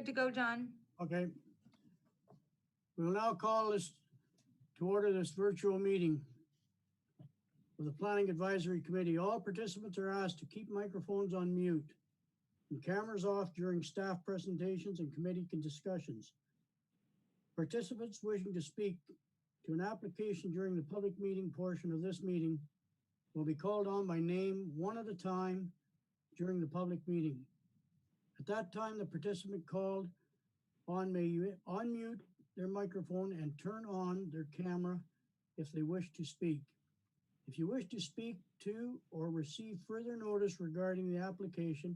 Good to go, John. Okay. We will now call this to order this virtual meeting of the Planning Advisory Committee. All participants are asked to keep microphones on mute and cameras off during staff presentations and committee discussions. Participants wishing to speak to an application during the public meeting portion of this meeting will be called on by name one at a time during the public meeting. At that time, the participant called on may unmute their microphone and turn on their camera if they wish to speak. If you wish to speak to or receive further notice regarding the application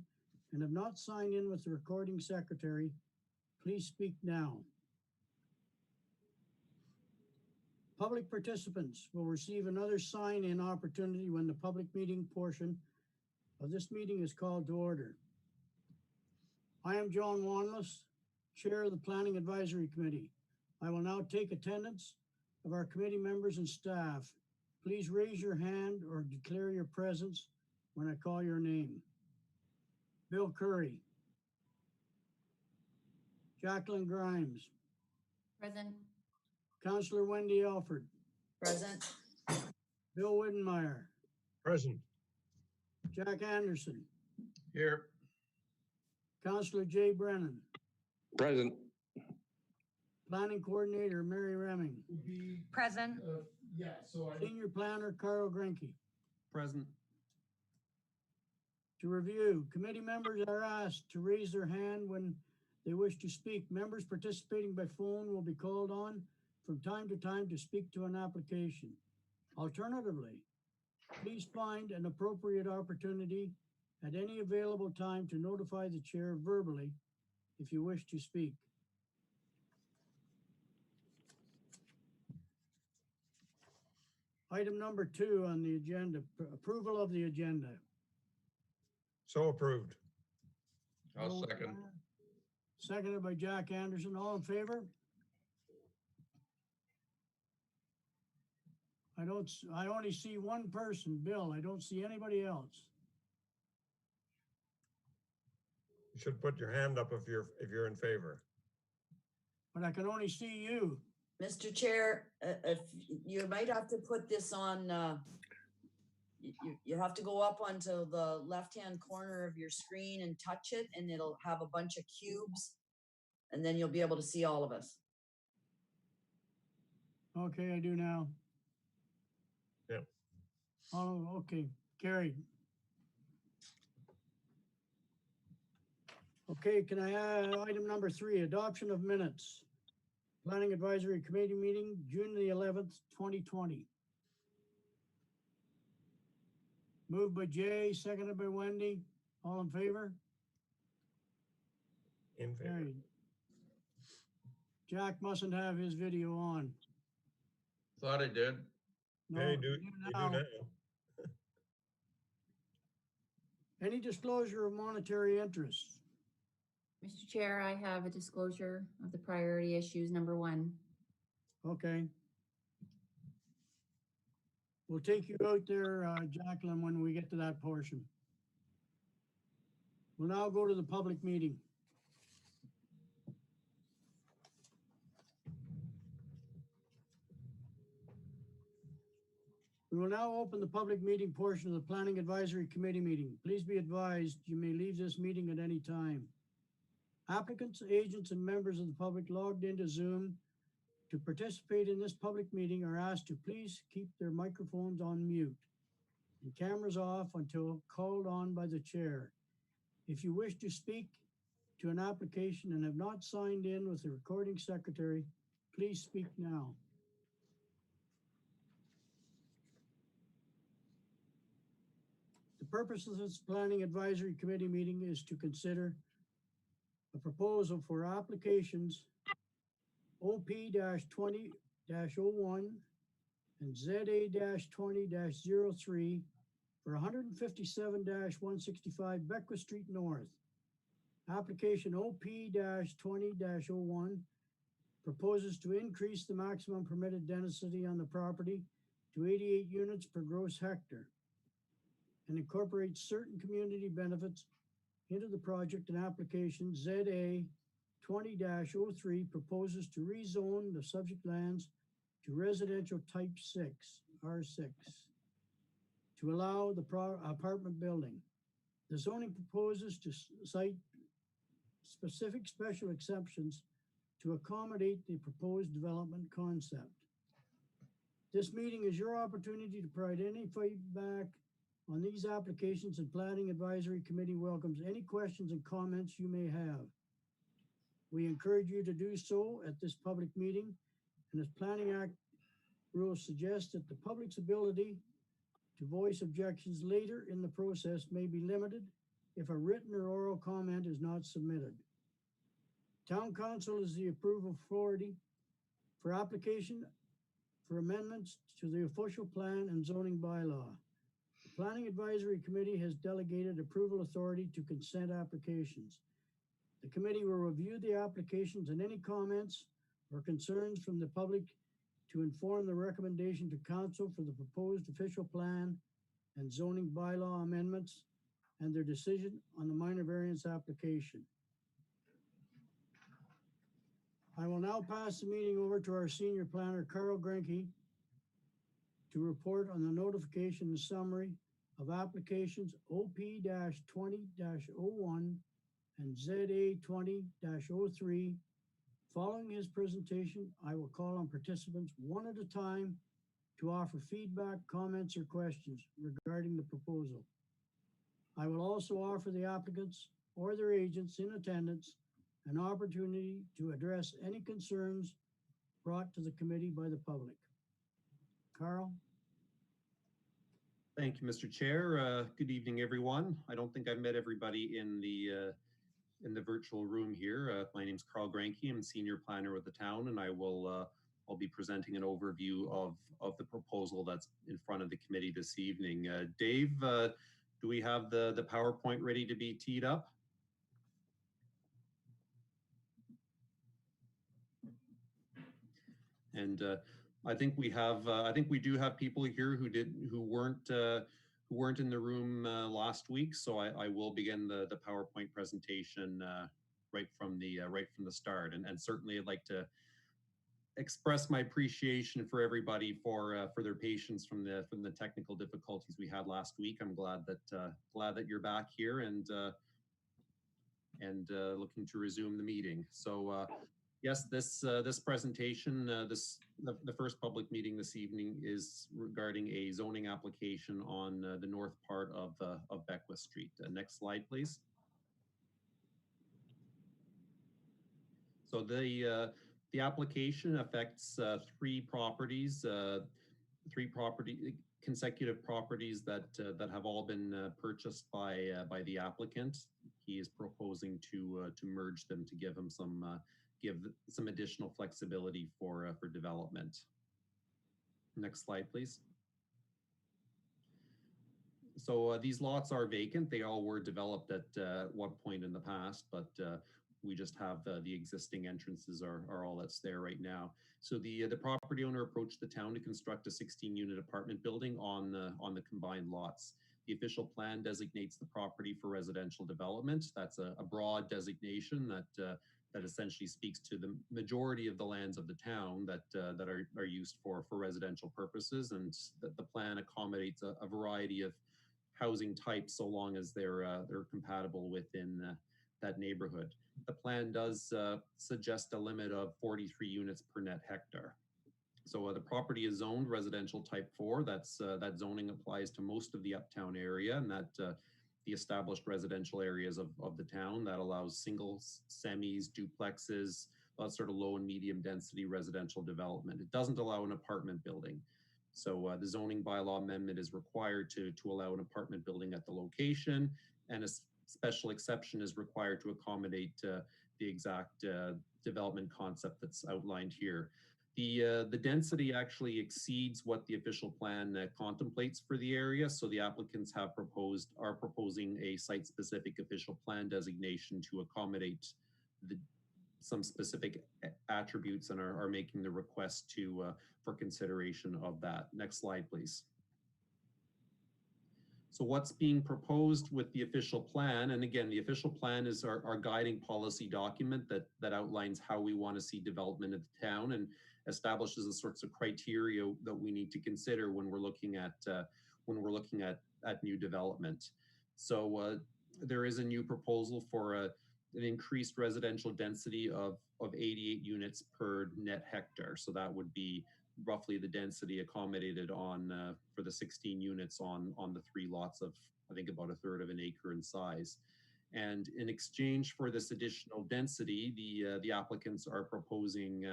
and have not signed in with the recording secretary, please speak now. Public participants will receive another sign-in opportunity when the public meeting portion of this meeting is called to order. I am John Wanless, Chair of the Planning Advisory Committee. I will now take attendance of our committee members and staff. Please raise your hand or declare your presence when I call your name. Bill Curry. Jacqueline Grimes. Present. Councillor Wendy Alford. Present. Bill Widdenmeyer. Present. Jack Anderson. Here. Councillor Jay Brennan. Present. Planning Coordinator Mary Remming. Present. Senior Planner Carl Grenke. Present. To review, committee members are asked to raise their hand when they wish to speak. Members participating by phone will be called on from time to time to speak to an application. Alternatively, please find an appropriate opportunity at any available time to notify the chair verbally if you wish to speak. Item number 2 on the agenda, approval of the agenda. So approved. I'll second. Seconded by Jack Anderson. All in favor? I only see one person, Bill. I don't see anybody else. You should put your hand up if you're in favor. But I can only see you. Mr. Chair, if you might have to put this on, you have to go up onto the left-hand corner of your screen and touch it, and it'll have a bunch of cubes, and then you'll be able to see all of us. Okay, I do now. Yeah. Oh, okay, carried. Okay, can I add item number 3, adoption of minutes. Planning Advisory Committee meeting, June the 11th, 2020. Moved by Jay, seconded by Wendy. All in favor? In favor. Carried. Jack mustn't have his video on. Thought I did. No, Hey, you you do now. now. Any disclosure of monetary interest? Mr. Chair, I have a disclosure of the priority issues, number 1. Okay. We'll take you out there, Jacqueline, when we get to that portion. We'll now go to the public meeting. We will now open the public meeting portion of the Planning Advisory Committee meeting. Please be advised, you may leave this meeting at any time. Applicants, agents, and members of the public logged into Zoom to participate in this public meeting are asked to please keep their microphones on mute and cameras off until called on by the chair. If you wish to speak to an application and have not signed in with the recording secretary, please speak now. The purpose of this Planning Advisory Committee meeting is to consider a proposal for applications OP-20-01 and ZA-20-03 for 157-165 Beckwith Street North. Application OP-20-01 proposes to increase the maximum permitted density on the property to 88 units per gross hectare and incorporates certain community benefits into the project and application ZA 20-03 proposes to rezone the subject lands to residential type 6, R6, to allow the apartment building. The zoning proposes to cite specific special exceptions to accommodate the proposed development concept. This meeting is your opportunity to provide any feedback on these applications, and Planning Advisory Committee welcomes any questions and comments you may have. We encourage you to do so at this public meeting, and as Planning Act rules suggest that the public's ability to voice objections later in the process may be limited if a written or oral comment is not submitted. Town Council is the approval authority for application for amendments to the official plan and zoning bylaw. The Planning Advisory Committee has delegated approval authority to consent applications. The committee will review the applications and any comments or concerns from the public to inform the recommendation to council for the proposed official plan and zoning bylaw amendments and their decision on the minor variance application. I will now pass the meeting over to our senior planner, Carl Grenke, to report on the notification and summary of applications OP-20-01 and ZA-20-03. Following his presentation, I will call on participants one at a time to offer feedback, comments, or questions regarding the proposal. I will also offer the applicants or their agents in attendance an opportunity to address any concerns brought to the committee by the public. Carl? Thank you, Mr. Chair. Good evening, everyone. I don't think I've met everybody in the virtual room here. My name is Carl Grenke. I'm senior planner with the town, and I'll be presenting an overview of the proposal that's in front of the committee this evening. Dave, do we have the PowerPoint ready to be teed up? And I think we do have people here who weren't in the room last week. So I will begin the PowerPoint presentation right from the start. And certainly I'd like to express my appreciation for everybody for their patience from the technical difficulties we had last week. I'm glad that you're back here and looking to resume the meeting. So. Yes, this presentation, the first public meeting this evening is regarding a zoning application on the north part of Beckwith Street. Next slide, please. So the application affects three consecutive properties that have all been purchased by the applicant. He is proposing to merge them to give him some additional flexibility for development. Next slide, please. So these lots are vacant. They all were developed at one point in the past, but we just have the existing entrances are all that's there right now. So the property owner approached the town to construct a 16-unit apartment building on the combined lots. The official plan designates the property for residential development. That's a broad designation that essentially speaks to the majority of the lands of the town that are used for residential purposes, and that the plan accommodates a variety of housing types so long as they're compatible within that neighborhood. The plan does suggest a limit of 43 units per net hectare. So the property is zoned residential type 4. That zoning applies to most of the uptown area, and that the established residential areas of the town that allows singles, semis, duplexes, that sort of low and medium density residential development. It doesn't allow an apartment building. So the zoning bylaw amendment is required to allow an apartment building at the location, and a special exception is required to accommodate the exact development concept that's outlined here. The density actually exceeds what the official plan contemplates for the area. So the applicants are proposing a site-specific official plan designation to accommodate some specific attributes, and are making the request for consideration of that. Next slide, please. So what's being proposed with the official plan, and again, the official plan is our guiding policy document that outlines how we want to see development of the town and establishes the sorts of criteria that we need to consider when we're looking at new development. So there is a new proposal for an increased residential density of 88 units per net hectare. So that would be roughly the density accommodated on for the 16 units on the 3 lots of, I think, about 1/3 of an acre in size. And in exchange for this additional density, the applicants are proposing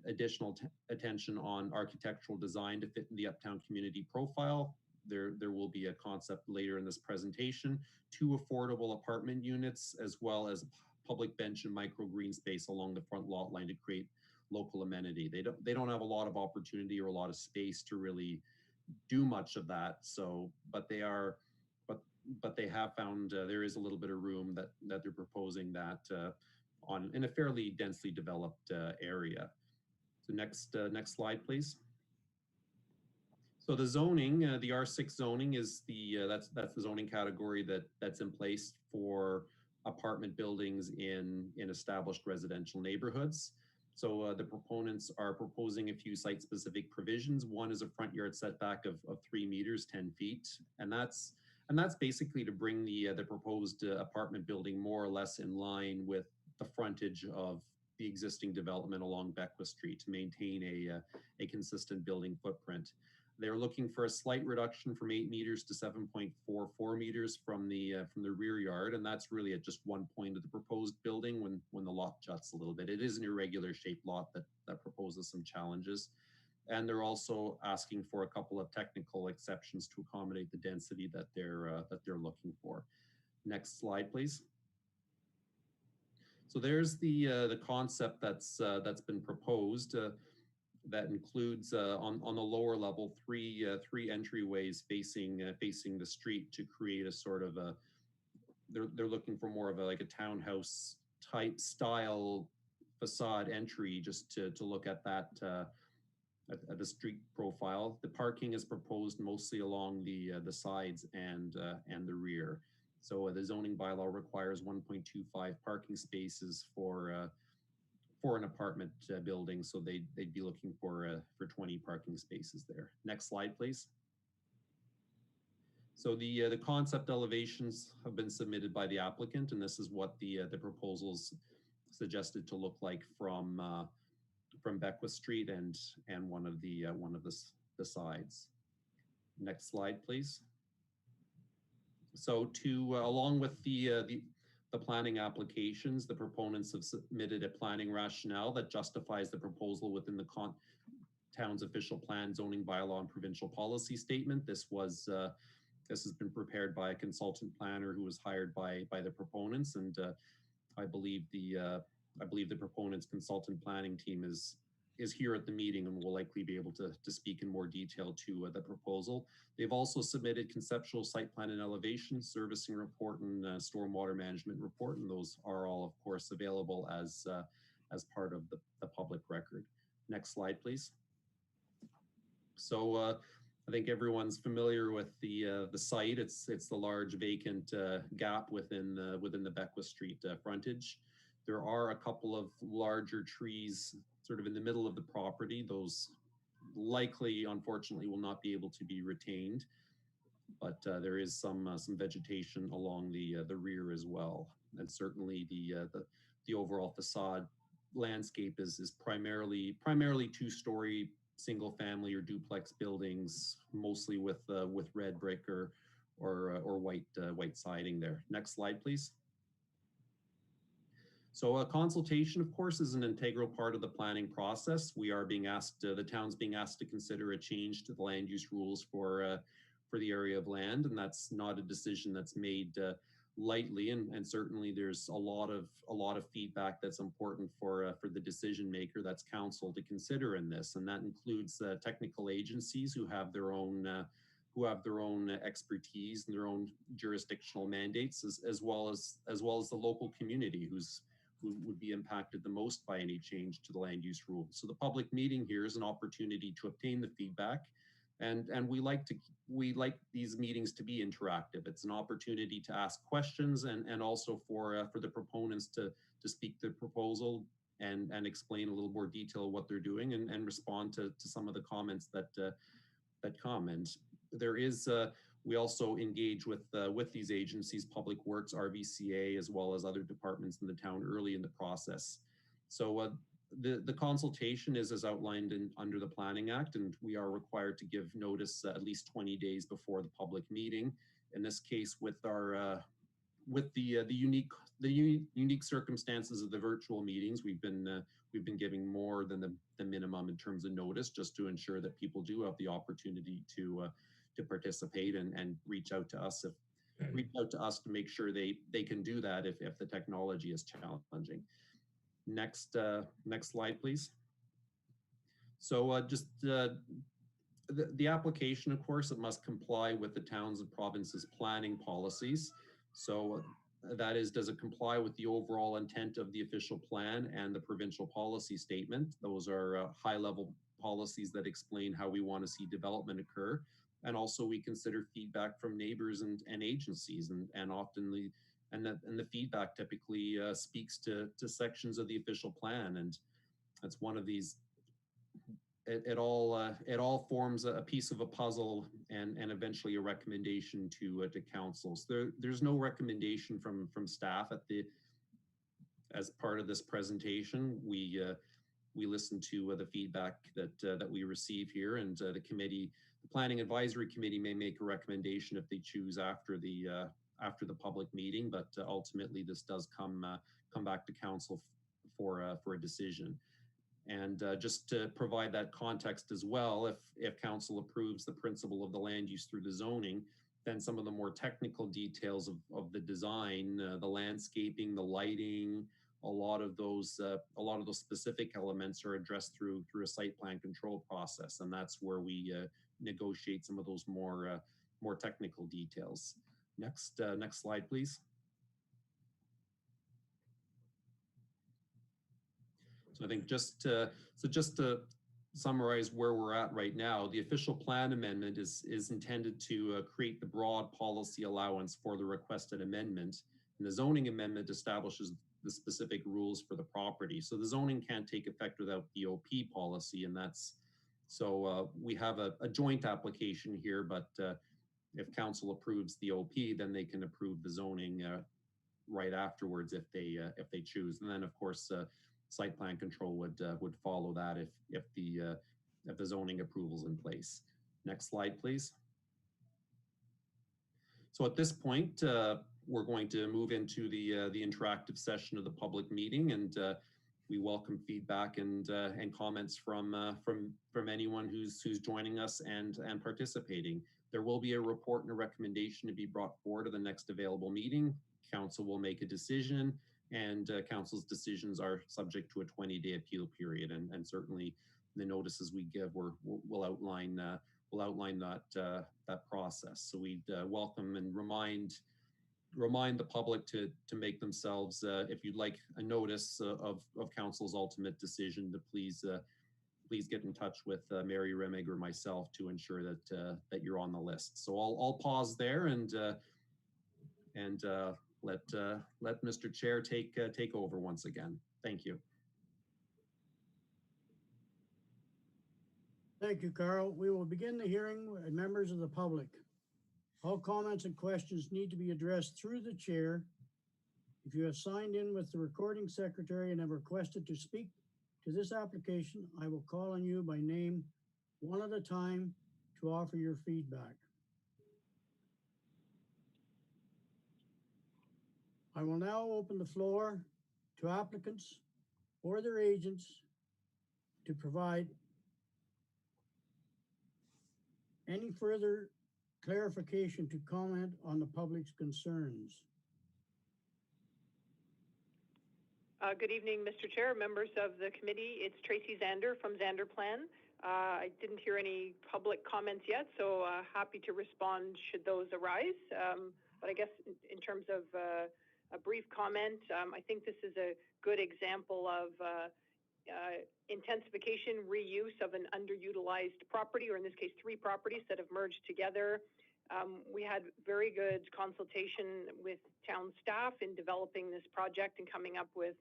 additional attention on architectural design to fit in the uptown community profile. There will be a concept later in this presentation, 2 affordable apartment units, as well as public bench and micro green space along the front lot line to create local amenity. They don't have a lot of opportunity or a lot of space to really do much of that. So, but they have found there is a little bit of room that they're proposing that in a fairly densely developed area. So next slide, please. So the zoning, the R6 zoning is that's the zoning category that's in place for apartment buildings in established residential neighborhoods. So the proponents are proposing a few site-specific provisions. One is a front yard setback of 3 meters, 10 feet, and that's basically to bring the proposed apartment building more or less in line with the frontage of the existing development along Beckwith Street to maintain a consistent building footprint. They're looking for a slight reduction from 8 meters to 7.44 meters from the rear yard, and that's really at just one point of the proposed building when the lot juts a little bit. It is an irregular shaped lot that proposes some challenges, and they're also asking for a couple of technical exceptions to accommodate the density that they're looking for. Next slide, please. So there's the concept that's been proposed. That includes on the lower level three entryways facing the street to create a sort of a. They're looking for more of a townhouse type style facade entry, just to look at that at the street profile. The parking is proposed mostly along the sides and the rear. So the zoning bylaw requires 1.25 parking spaces for an apartment building, so they'd be looking for 20 parking spaces there. Next slide, please. So the concept elevations have been submitted by the applicant, and this is what the proposals suggested to look like from Beckwith Street and one of the sides. Next slide, please. So along with the planning applications, the proponents have submitted a planning rationale that justifies the proposal within the town's official plan, zoning bylaw, and provincial policy statement. This has been prepared by a consultant planner who was hired by the proponents, and I believe the proponents' consultant planning team is here at the meeting and will likely be able to speak in more detail to the proposal. They've also submitted conceptual site plan and elevation, servicing report, and stormwater management report, and those are all, of course, available as part of the public record. Next slide, please. So I think everyone's familiar with the site. It's the large vacant gap within the Beckwith Street frontage. There are a couple of larger trees sort of in the middle of the property. Those likely, unfortunately, will not be able to be retained, but there is some vegetation along the rear as well. And certainly the overall facade landscape is primarily 2-story single family or duplex buildings, mostly with red brick or white siding there. Next slide, please. So a consultation, of course, is an integral part of the planning process. We are being asked, the town's being asked to consider a change to the land use rules for the area of land, and that's not a decision that's made lightly. And certainly there's a lot of feedback that's important for the decision maker, that's council, to consider in this, and that includes technical agencies who have their own expertise and their own jurisdictional mandates, as well as the local community who would be impacted the most by any change to the land use rules. So the public meeting here is an opportunity to obtain the feedback And we like these meetings to be interactive. It's an opportunity to ask questions and also for the proponents to speak their proposal and explain a little more detail what they're doing and respond to some of the comments that come. And there is we also engage with these agencies, Public Works, RVCA, as well as other departments in the town early in the process. So the consultation is as outlined under the Planning Act, and we are required to give notice at least 20 days before the public meeting. In this case, with our the unique circumstances of the virtual meetings, we've been giving more than the minimum in terms of notice, just to ensure that people do have the opportunity to participate and reach out to us to make sure they can do that if the technology is challenging. Next slide, please. So the application, of course, it must comply with the towns and provinces planning policies. So that is, does it comply with the overall intent of the official plan and the provincial policy statement? Those are high-level policies that explain how we want to see development occur. And also we consider feedback from neighbors and agencies, and often the feedback typically speaks to sections of the official plan, and that's one of these. It all forms a piece of a puzzle and eventually a recommendation to councils. There's no recommendation from staff as part of this presentation. We listen to the feedback that we receive here, and the Planning Advisory Committee may make a recommendation if they choose after the public meeting, but ultimately this does come back to council for a decision. And just to provide that context as well, if council approves the principle of the land use through the zoning, then some of the more technical details of the design, the landscaping, the lighting, a lot of those specific elements are addressed through a site plan control process, and that's where we negotiate some of those more technical details. Next slide, please. So I think just to summarize where we're at right now, the official plan amendment is intended to create the broad policy allowance for the requested amendment, and the zoning amendment establishes the specific rules for the property. So the zoning can't take effect without the OP policy, and that's so we have a joint application here, but if council approves the OP, then they can approve the zoning right afterwards if they choose, and then of course site plan control would follow that if the zoning approval's in place. Next slide, please. So at this point, we're going to move into the interactive session of the public meeting, and we welcome feedback and comments from anyone who's joining us and participating. There will be a report and a recommendation to be brought forward to the next available meeting. Council will make a decision, and council's decisions are subject to a 20-day appeal period. And certainly the notices we give will outline that process. So we'd welcome and remind the public to make themselves, if you'd like a notice of council's ultimate decision, to please get in touch with Mary Remig or myself to ensure that you're on the list. So I'll pause there and let Mr. Chair take over once again. Thank you. Thank you, Carl. We will begin the hearing with members of the public. All comments and questions need to be addressed through the chair. If you have signed in with the recording secretary and have requested to speak to this application, I will call on you by name one at a time to offer your feedback. I will now open the floor to applicants or their agents to provide any further clarification to comment on the public's concerns. Good evening, Mr. Chair, members of the committee. It's Tracy Zander from Zander Plan. I didn't hear any public comments yet, so happy to respond should those arise. But I guess in terms of a brief comment, I think this is a good example of intensification, reuse of an underutilized property, or in this case, 3 properties that have merged together. We had very good consultation with town staff in developing this project and coming up with,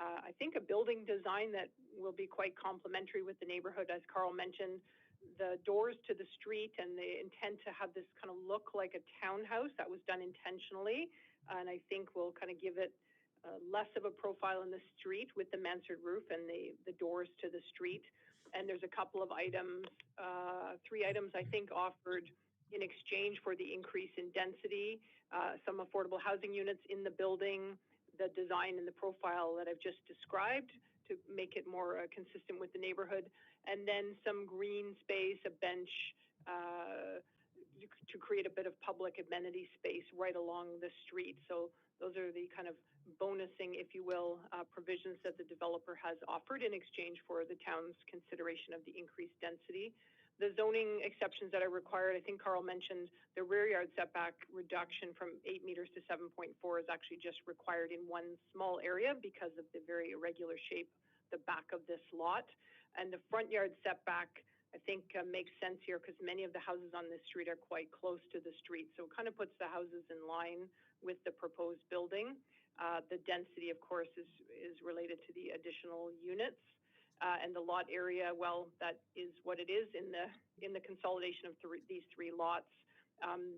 I think, a building design that will be quite complementary with the neighborhood. As Carl mentioned, the doors to the street and the intent to have this kind of look like a townhouse, that was done intentionally, and I think will kind of give it less of a profile in the street with the mansard roof and the doors to the street. And there's a couple of items, 3 items I think offered in exchange for the increase in density, some affordable housing units in the building, the design and the profile that I've just described to make it more consistent with the neighborhood, and then some green space, a bench, to create a bit of public amenity space right along the street. So those are the kind of bonusing, if you will, provisions that the developer has offered in exchange for the town's consideration of the increased density. The zoning exceptions that are required, I think Carl mentioned the rear yard setback reduction from 8 meters to 7.4 is actually just required in one small area because of the very irregular shape, the back of this lot. And the front yard setback, I think, makes sense here because many of the houses on this street are quite close to the street. So it kind of puts the houses in line with the proposed building. The density, of course, is related to the additional units. And the lot area, well, that is what it is in the consolidation of these 3 lots.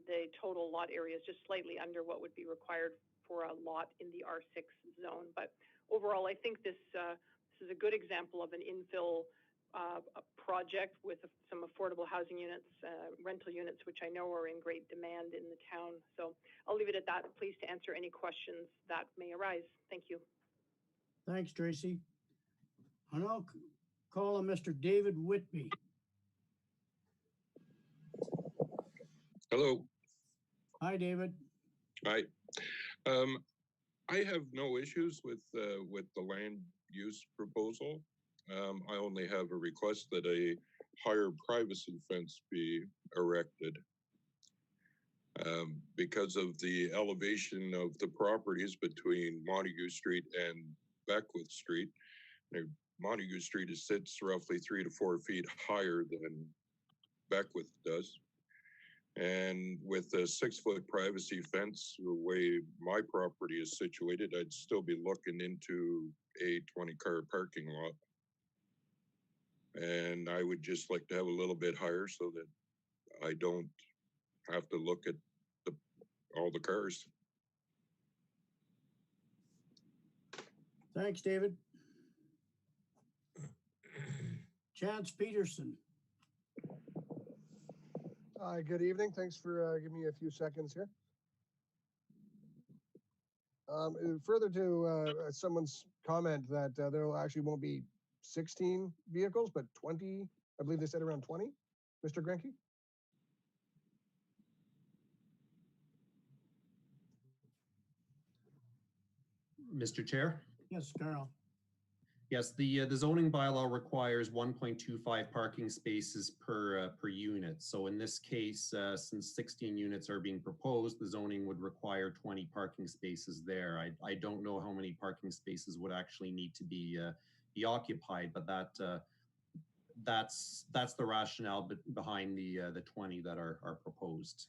The total lot area is just slightly under what would be required for a lot in the R6 zone. But overall, I think this is a good example of an infill project with some affordable housing units, rental units, which I know are in great demand in the town. So I'll leave it at that. Pleased to answer any questions that may arise. Thank you. Thanks, Tracy. I'll now call on Mr. David Whitby. Hello. Hi, David. Hi. I have no issues with the land use proposal. I only have a request that a higher privacy fence be erected. Because of the elevation of the properties between Montague Street and Beckwith Street, Montague Street sits roughly 3 to 4 feet higher than Beckwith does. And with a 6-foot privacy fence, the way my property is situated, I'd still be looking into a 20-car parking lot. And I would just like to have a little bit higher so that I don't have to look at all the cars. Thanks, David. Chance Peterson. Hi, good evening. Thanks for giving me a few seconds here. Further to someone's comment that there actually won't be 16 vehicles, but 20, I believe they said around 20, Mr. Grenke? Mr. Chair? Yes, Carl. Yes, the zoning bylaw requires 1.25 parking spaces per unit. So in this case, since 16 units are being proposed, the zoning would require 20 parking spaces there. I don't know how many parking spaces would actually need to be occupied, but that's the rationale behind the 20 that are proposed.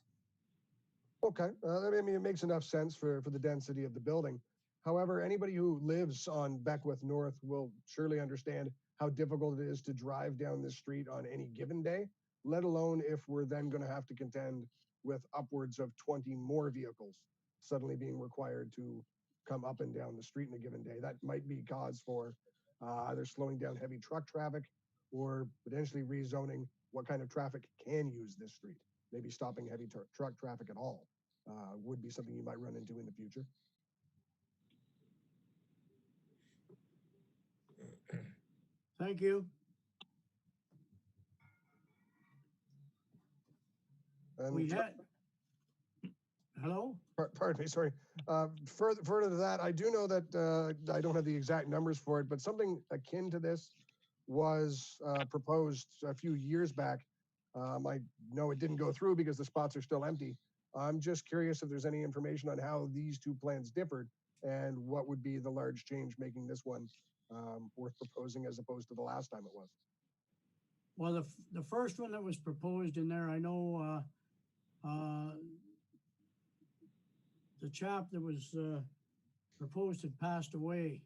Okay, I mean, it makes enough sense for the density of the building. However, anybody who lives on Beckwith North will surely understand how difficult it is to drive down this street on any given day, let alone if we're then going to have to contend with upwards of 20 more vehicles suddenly being required to come up and down the street in a given day. That might be cause for either slowing down heavy truck traffic or potentially rezoning what kind of traffic can use this street. Maybe stopping heavy truck traffic at all would be something you might run into in the future. Thank you. And We had, hello? Pardon me, sorry. Further to that, I do know that I don't have the exact numbers for it, but something akin to this was proposed a few years back. I know it didn't go through because the spots are still empty. I'm just curious if there's any information on how these 2 plans differed and what would be the large change making this one worth proposing as opposed to the last time it was? Well, the first one that was proposed in there, I know, the chap that was, proposed had passed away.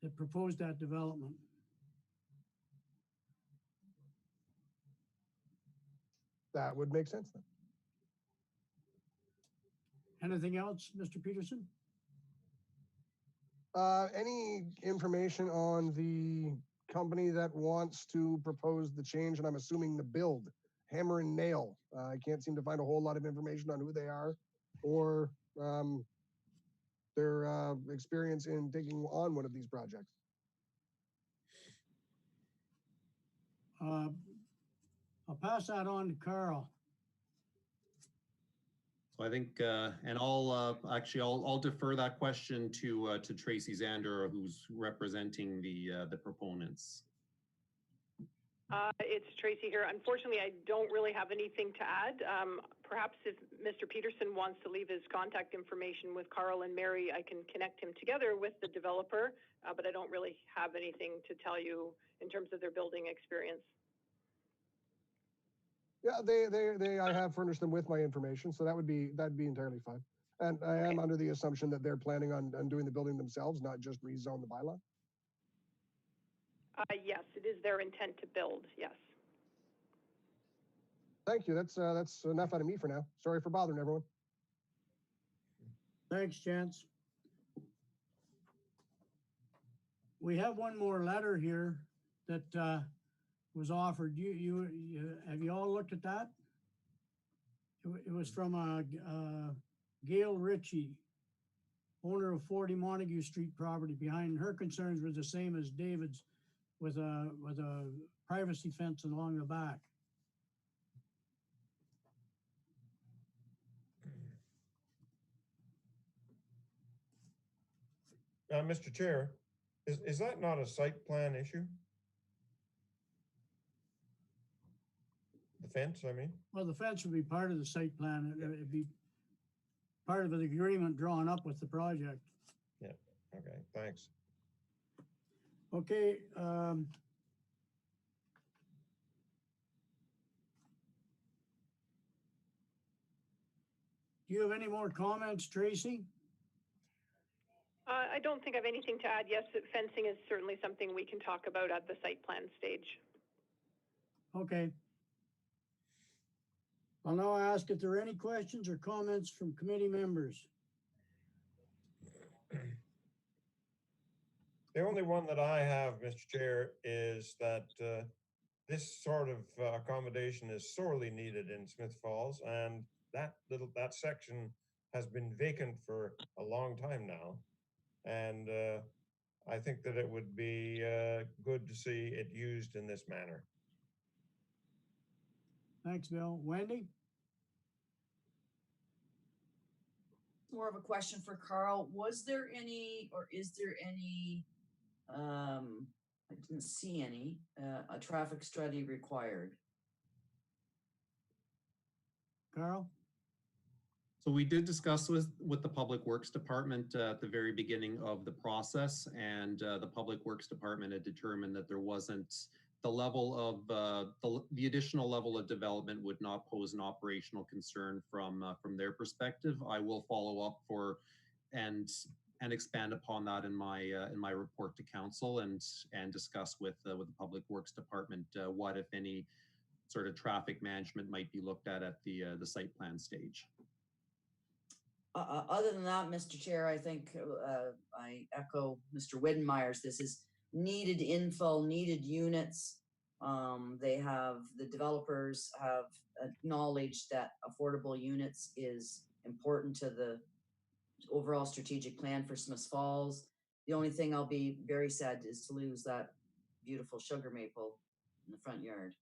That proposed that development. That would make sense then. Anything else, Mr. Peterson? Any information on the company that wants to propose the change, and I'm assuming the build, Hammer and Nail? I can't seem to find a whole lot of information on who they are or their experience in taking on one of these projects. I'll pass that on to Carl. So I think, and I'll defer that question to Tracy Zander, who's representing the proponents. It's Tracy here. Unfortunately, I don't really have anything to add. Perhaps if Mr. Peterson wants to leave his contact information with Carl and Mary, I can connect him together with the developer, but I don't really have anything to tell you in terms of their building experience. Yeah, I have furnished them with my information, so that'd be entirely fine. And I am under the assumption that they're planning on doing the building themselves, not just rezone the bylaw. Yes, it is their intent to build. Yes. Thank you. That's enough out of me for now. Sorry for bothering everyone. Thanks, Chance. We have one more letter here that was offered. You have you all looked at that? It was from Gail Ritchie, owner of 40 Montague Street property behind. Her concerns were the same as David's, with a privacy fence along the back. Mr. Chair, is that not a site plan issue? The fence, I mean? Well, the fence would be part of the site plan. It'd be part of the agreement drawn up with the project. Yeah, okay, thanks. Okay. Do you have any more comments, Tracy? I don't think I have anything to add. Yes, fencing is certainly something we can talk about at the site plan stage. Okay. I'll now ask if there are any questions or comments from committee members. The only one that I have, Mr. Chair, is that this sort of accommodation is sorely needed in Smith Falls, and that section has been vacant for a long time now. And I think that it would be good to see it used in this manner. Thanks, Bill. Wendy? More of a question for Carl. Was there any, or is there any, I didn't see any, a traffic study required? Carl? So we did discuss with the Public Works Department at the very beginning of the process, and the Public Works Department had determined that there wasn't the level of the additional level of development would not pose an operational concern from their perspective. I will follow up and expand upon that in my report to council and discuss with the Public Works Department what, if any, sort of traffic management might be looked at the site plan stage. Other than that, Mr. Chair, I think I echo Mr. Widdenmeyer's. This is needed infill, needed units. The developers have acknowledged that affordable units is important to the overall strategic plan for Smith Falls. The only thing I'll be very sad is to lose that beautiful sugar maple in the front yard.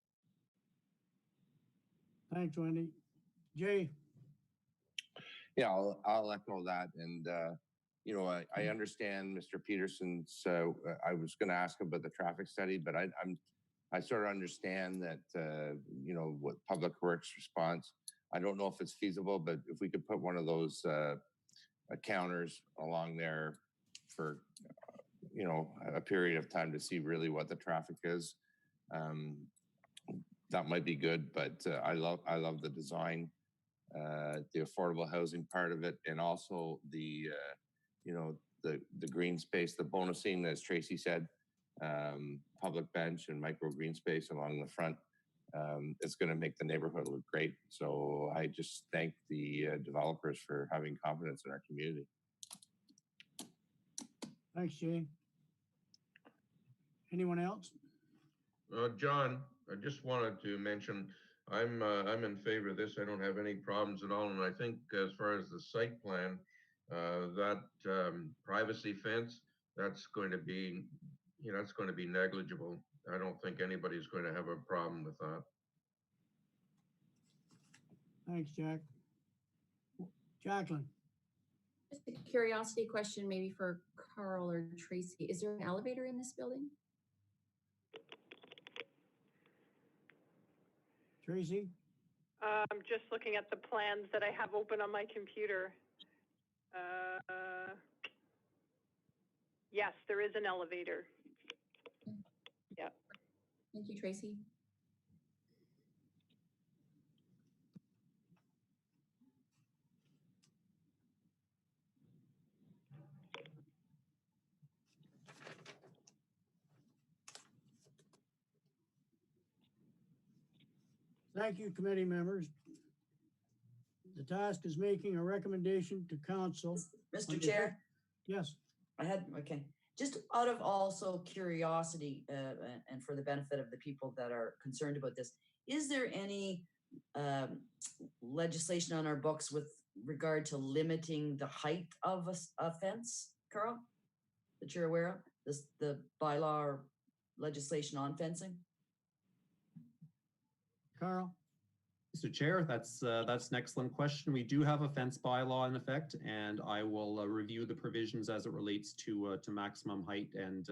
Thanks, Wendy. Jay? Yeah, I'll echo that. And, you know, I understand Mr. Peterson's, I was going to ask about the traffic study, but I sort of understand that, you know, what Public Works response. I don't know if it's feasible, but if we could put one of those counters along there for you know, a period of time to see really what the traffic is. That might be good, but I love the design, the affordable housing part of it, and also the you know, the green space, the bonusing, as Tracy said, public bench and micro green space along the front. It's going to make the neighborhood look great. So I just thank the developers for having confidence in our community. Thanks, Jay. Anyone else? John, I just wanted to mention, I'm in favor of this. I don't have any problems at all. And I think as far as the site plan, that privacy fence, that's going to be, you know, it's going to be negligible. I don't think anybody's going to have a problem with that. Thanks, Jack. Jacqueline? Just a curiosity question, maybe for Carl or Tracy. Is there an elevator in this building? Tracy? I'm just looking at the plans that I have open on my computer. Yes, there is an elevator. Yeah. Thank you, Tracy. Thank you, committee members. The task is making a recommendation to council. Mr. Chair, Yes, okay. Just out of also curiosity, and for the benefit of the people that are concerned about this, is there any legislation on our books with regard to limiting the height of a fence, Carl, that you're aware of? The bylaw or legislation on fencing? Carl? Mr. Chair, that's an excellent question. We do have a fence bylaw in effect, and I will review the provisions as it relates to maximum height and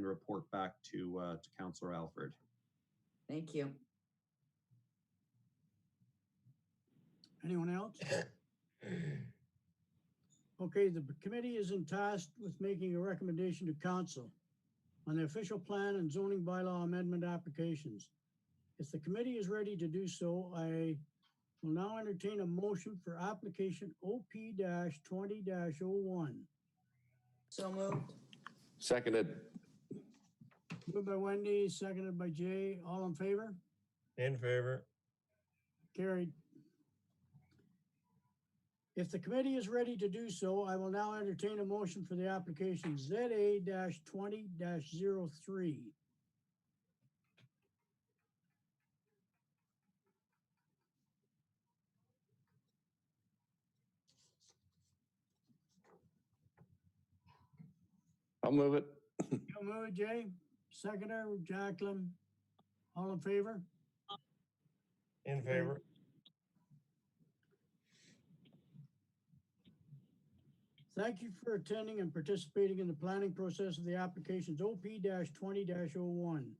report back to Councillor Alford. Thank you. Anyone else? Okay, the committee is tasked with making a recommendation to council on the official plan and zoning bylaw amendment applications. If the committee is ready to do so, I will now entertain a motion for application OP-20-01. So moved. Seconded. Moved by Wendy, seconded by Jay. All in favor? In favor. Carried. If the committee is ready to do so, I will now entertain a motion for the application ZA-20-03. I'll move it. You'll move it, Jay. Seconder, Jacqueline. All in favor? In favor. Thank you for attending and participating in the planning process of the applications OP-20-01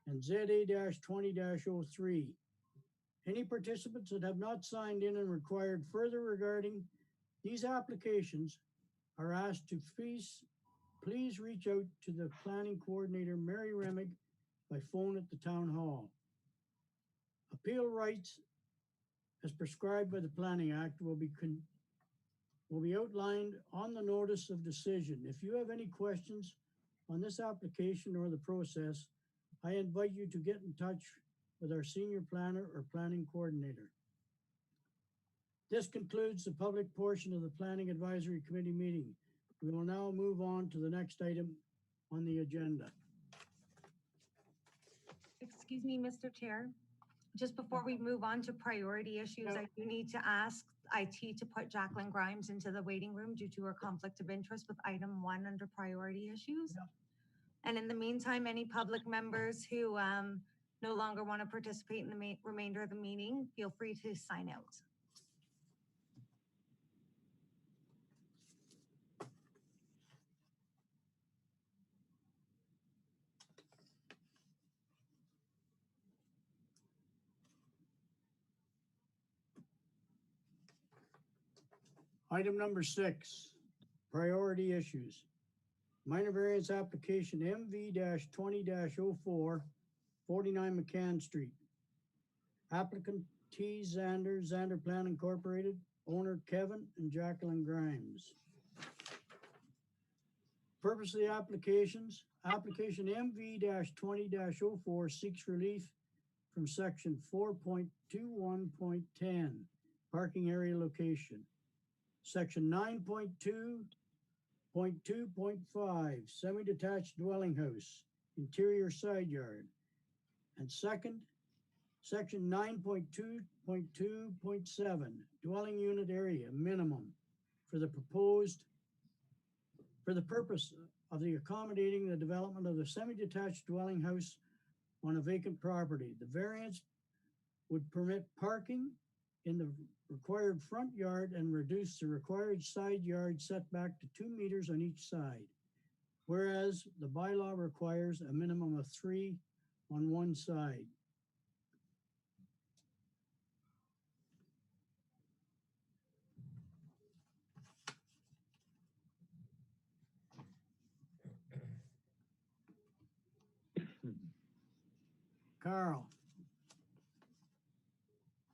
and ZA-20-03. Any participants that have not signed in and required further regarding these applications are asked to please reach out to the planning coordinator, Mary Remig, by phone at the town hall. Appeal rights, as prescribed by the Planning Act, will be outlined on the notice of decision. If you have any questions on this application or the process, I invite you to get in touch with our senior planner or planning coordinator. This concludes the public portion of the Planning Advisory Committee meeting. We will now move on to the next item on the agenda. Excuse me, Mr. Chair. Just before we move on to priority issues, I do need to ask IT to put Jacqueline Grimes into the waiting room due to her conflict of interest with item 1 under priority issues. And in the meantime, any public members who no longer want to participate in the remainder of the meeting, feel free to sign out. Item number 6, priority issues. minor variance application MV-20-04, 49 McCann Street. Applicant T. Zander, Zander Plan Incorporated, owner Kevin and Jacqueline Grimes. Purpose of the applications, application MV-20-04 seeks relief from section 4.21.10, parking area location. Section 9.2.2.5, semi-detached dwelling house, interior side yard. And second, section 9.2.2.7, dwelling unit area minimum for the purpose of the accommodating the development of the semi-detached dwelling house on a vacant property. The variance would permit parking in the required front yard and reduce the required side yard setback to 2 meters on each side. Whereas the bylaw requires a minimum of 3 on one side. Carl.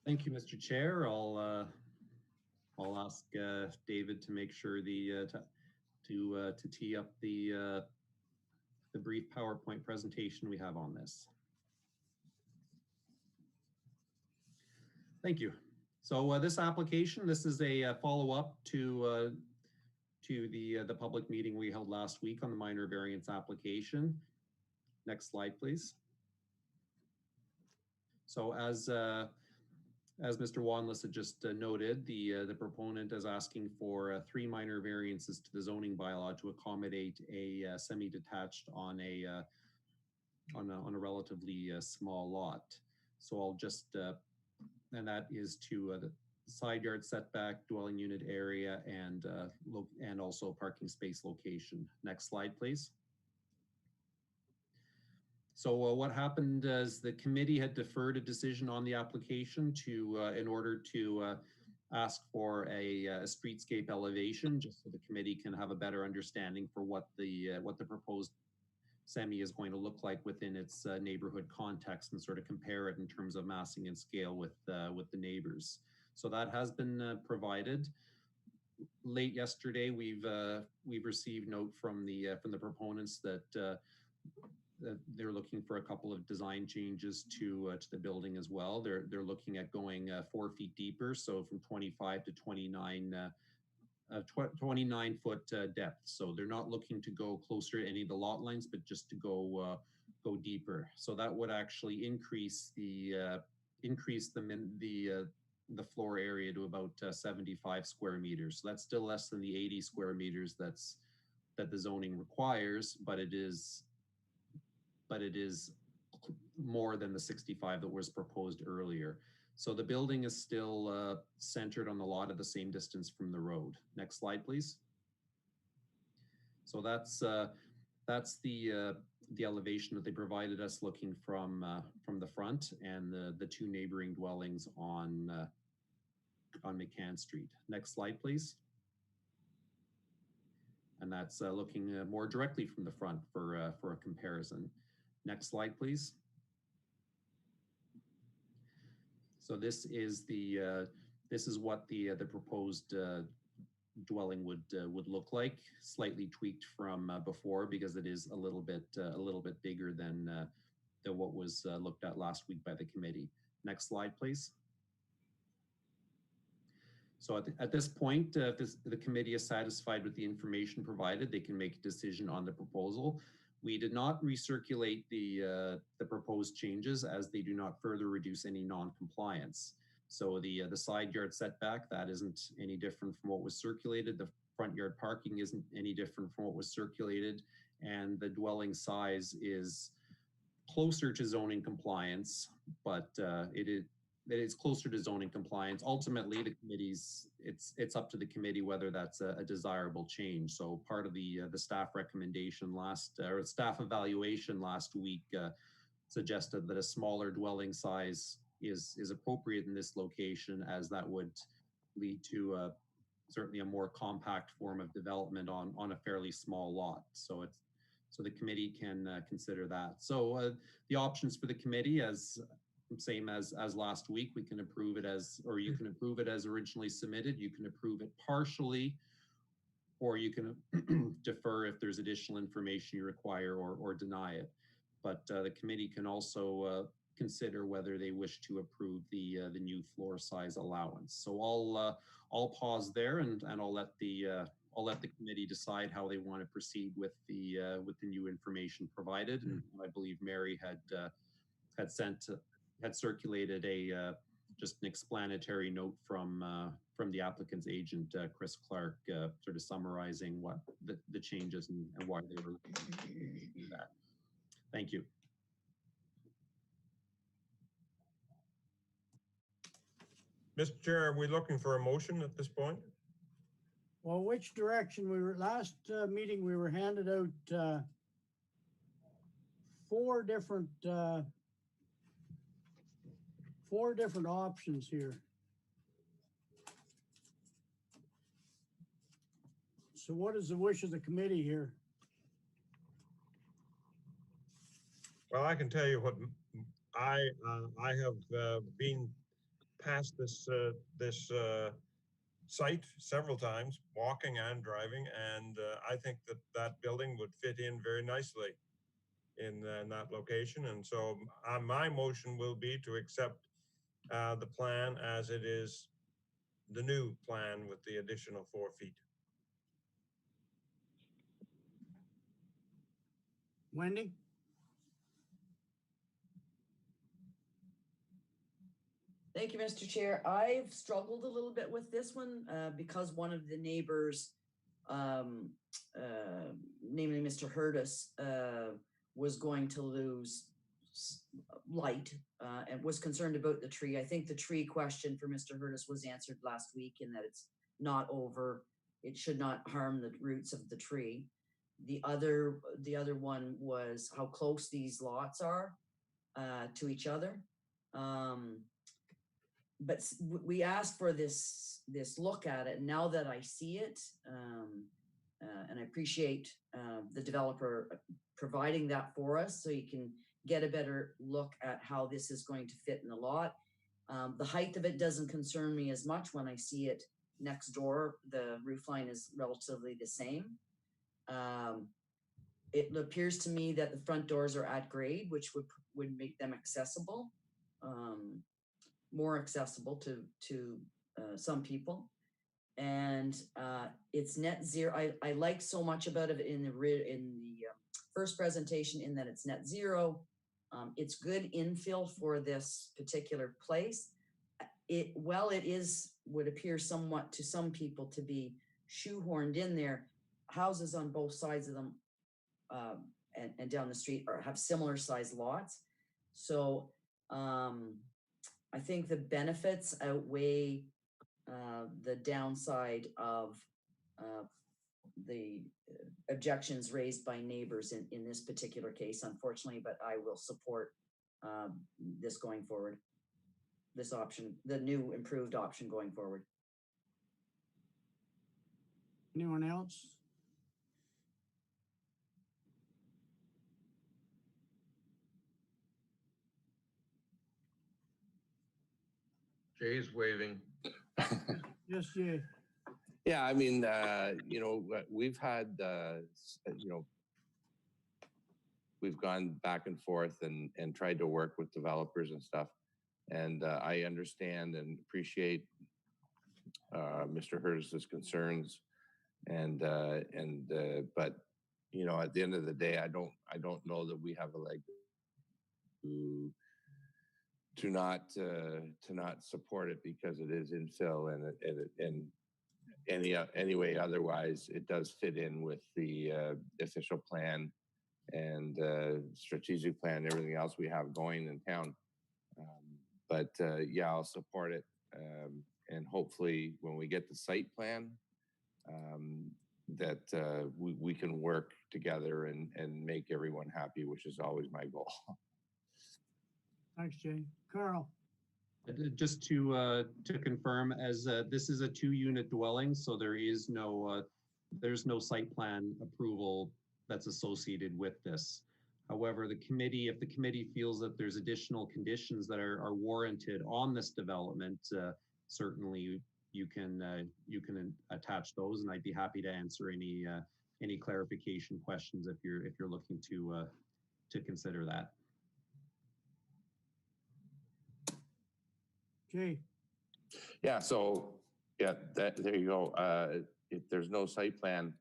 Thank you, Mr. Chair. I'll ask David to make sure to tee up the brief PowerPoint presentation we have on this. Thank you. So this application, this is a follow-up to the public meeting we held last week on the minor variance application. Next slide, please. So as Mr. Wanless had just noted, the proponent is asking for 3 minor variances to the zoning bylaw to accommodate a semi-detached on a relatively small lot. So I'll just and that is to the side yard setback, dwelling unit area, and also parking space location. Next slide, please. So what happened is the committee had deferred a decision on the application in order to ask for a streetscape elevation, just so the committee can have a better understanding for what the proposed semi is going to look like within its neighborhood context, and sort of compare it in terms of massing and scale with the neighbors. So that has been provided. Late yesterday, we've received note from the proponents that they're looking for a couple of design changes to the building as well. They're looking at going 4 feet deeper, so from 25 to 29 foot depth. So they're not looking to go closer to any of the lot lines, but just to go deeper. So that would actually increase the floor area to about 75 square meters. So that's still less than the 80 square meters that the zoning requires, but it is more than the 65 that was proposed earlier. So the building is still centered on the lot at the same distance from the road. Next slide, please. So that's the elevation that they provided us, looking from the front, and the 2 neighboring dwellings on McCann Street. Next slide, please. And that's looking more directly from the front for a comparison. Next slide, please. So this is what the proposed dwelling would look like, slightly tweaked from before, because it is a little bit bigger than what was looked at last week by the committee. Next slide, please. So at this point, if the committee is satisfied with the information provided, they can make a decision on the proposal. We did not recirculate the proposed changes, as they do not further reduce any non-compliance. So the side yard setback, that isn't any different from what was circulated. The front yard parking isn't any different from what was circulated, and the dwelling size is closer to zoning compliance, but it is closer to zoning compliance. Ultimately, it's up to the committee whether that's a desirable change. So part of the staff recommendation staff evaluation last week suggested that a smaller dwelling size is appropriate in this location, as that would lead to certainly a more compact form of development on a fairly small lot. So the committee can consider that. So the options for the committee, as same as last week, we can approve it as, or you can approve it as originally submitted. You can approve it partially, or you can defer if there's additional information you require, or deny it. But the committee can also consider whether they wish to approve the new floor size allowance. So I'll pause there, and I'll let the committee decide how they want to proceed with the new information provided. And I believe Mary had circulated just an explanatory note from the applicant's agent, Chris Clark, sort of summarizing what the changes and why they were looking to do that. Thank you. Mr. Chair, are we looking for a motion at this point? Well, which direction last meeting, we were handed out four different options here. So what is the wish of the committee here? Well, I can tell you what I have been past this site several times, walking and driving, and I think that building would fit in very nicely in that location. And so my motion will be to accept the plan as it is, the new plan with the additional 4 feet. Wendy? Thank you, Mr. Chair. I've struggled a little bit with this one because one of the neighbors, namely Mr. Hurtis, was going to lose light and was concerned about the tree. I think the tree question for Mr. Hurtis was answered last week in that it's not over. It should not harm the roots of the tree. The other one was how close these lots are to each other. But we asked for this look at it. And now that I see it, and I appreciate the developer providing that for us so you can get a better look at how this is going to fit in the lot. The height of it doesn't concern me as much when I see it next door. The roof line is relatively the same. It appears to me that the front doors are at grade, which would make them accessible. More accessible to some people, and it's net zero. I like so much about it in the first presentation in that it's net zero. It's good infill for this particular place. It would appear somewhat to some people to be shoehorned in there. Houses on both sides of them and down the street have similar size lots, so. I think the benefits outweigh the downside of the objections raised by neighbors in this particular case, unfortunately, but I will support this going forward, this option, the new improved option going forward. Anyone else? Jay's waving. Yes, Jay. Yeah, I mean, we've had, we've gone back and forth and tried to work with developers and stuff. And I understand and appreciate Mr. Hurtis's concerns. But, at the end of the day, I don't know that we have a leg to not support it because it is infill and anyway, otherwise it does fit in with the official plan and strategic plan, everything else we have going in town. Yeah, I'll support it. And hopefully when we get the site plan, that we can work together and make everyone happy, which is always my goal. Thanks, Jay. Carl? Just to confirm, as this is a 2-unit dwelling, so there's no site plan approval that's associated with this. However, if the committee feels that there's additional conditions that are warranted on this development, certainly you can attach those, and I'd be happy to answer any clarification questions if you're looking to consider that. Jay, Yeah, so, yeah, there you go. If there's no site plan,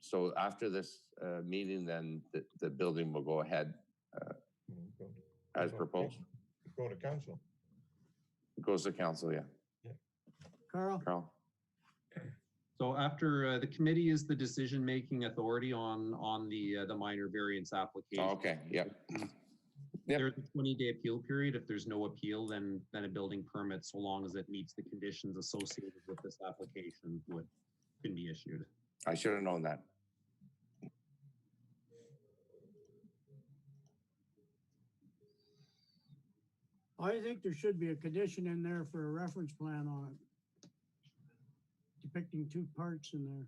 so after this meeting, then the building will go ahead as proposed. Go to council. It goes to council, yeah. Carl? Carl? So after the committee is the decision-making authority on the minor variance application. Okay, yep. Yep. There's a 20-day appeal period. If there's no appeal, then a building permit, so long as it meets the conditions associated with this application, can be issued. I should have known that. I think there should be a condition in there for a reference plan on it, depicting 2 parts in there.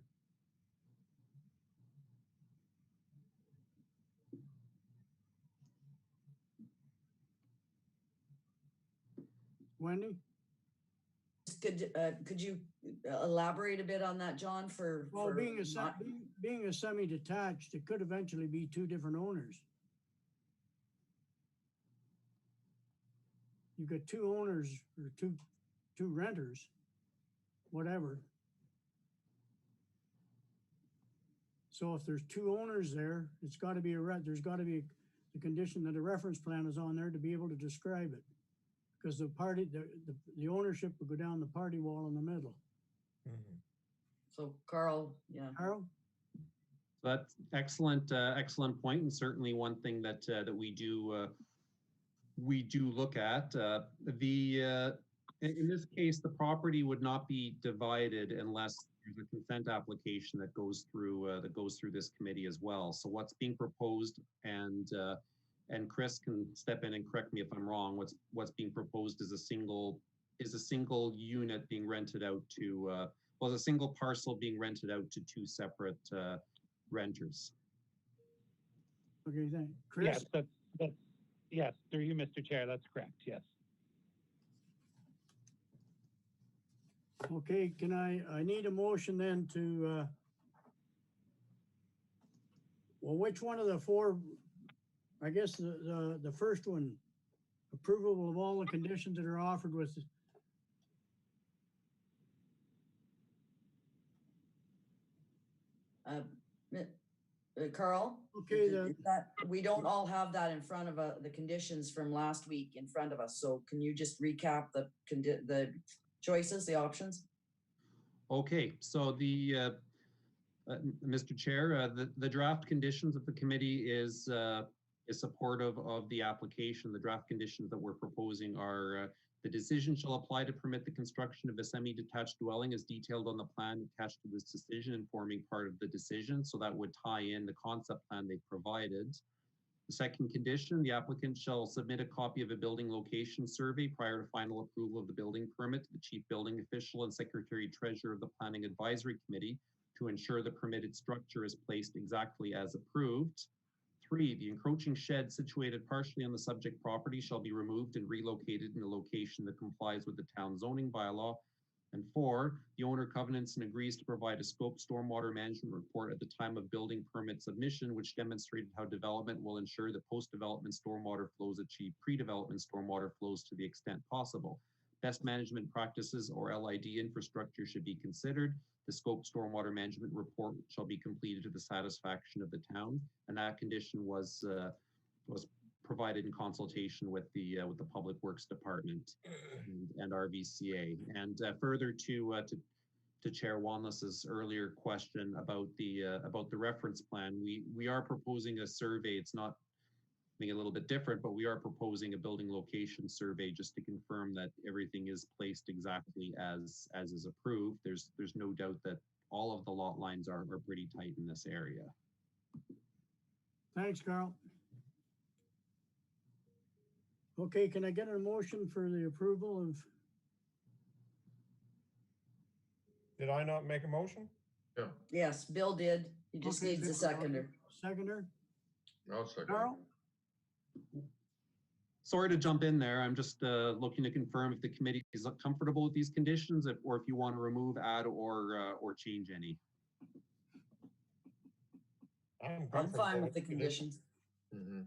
Wendy? Could you elaborate a bit on that, John, Well, for being not- a semi-detached, it could eventually be 2 different owners. You've got 2 owners or two renters, whatever. So if there's 2 owners there, it's got to be there's got to be the condition that a reference plan is on there to be able to describe it. Because the ownership would go down the party wall in the middle. So Carl, yeah. Carl? So that's excellent point, and certainly one thing that we do look at. In this case, the property would not be divided unless there's a consent application that goes through this committee as well. So what's being proposed, and Chris can step in and correct me if I'm wrong, what's being proposed is a single unit being rented out to a single parcel being rented out to 2 separate renters. Okay, thank Chris? Yes, that's yes, through you, Mr. Chair, that's correct, yes. Okay, I need a motion then to, well, which one of the 4, I guess the first one, approval of all the conditions that are offered with. Carl? Okay, we don't all have that in front of the conditions from last week in front of us. So can you just recap the choices, the options? Okay, so Mr. Chair, the draft conditions of the committee is supportive of the application. The draft conditions that we're proposing are the decision shall apply to permit the construction of a semi-detached dwelling as detailed on the plan attached to this decision and forming part of the decision. So that would tie in the concept plan they provided. The second condition, the applicant shall submit a copy of a building location survey prior to final approval of the building permit to the chief building official and secretary treasurer of the planning advisory committee to ensure the permitted structure is placed exactly as approved. 3, the encroaching shed situated partially on the subject property shall be removed and relocated in a location that complies with the town zoning bylaw. And 4, the owner covenants and agrees to provide a scope stormwater management report at the time of building permit submission, which demonstrated how development will ensure that post-development stormwater flows achieve pre-development stormwater flows to the extent possible. Best management practices or LID infrastructure should be considered. The scope stormwater management report shall be completed to the satisfaction of the town, and that condition was provided in consultation with the Public Works Department and RVCA. And further to Chair Wanless's earlier question about the reference plan, we are proposing a survey. It's not a little bit different, but we are proposing a building location survey just to confirm that everything is placed exactly as is approved. There's no doubt that all of the lot lines are pretty tight in this area. Thanks, Carl. Okay, can I get a motion for the approval of, Did I not make a motion? Yeah, Yes, Bill did. He just Okay, needs a Bill, seconder. seconder? I'll second. Carl? Sorry to jump in there. I'm just looking to confirm if the committee is comfortable with these conditions, or if you want to remove, add, or change any. I'm comfortable fine with the conditions. Mhm.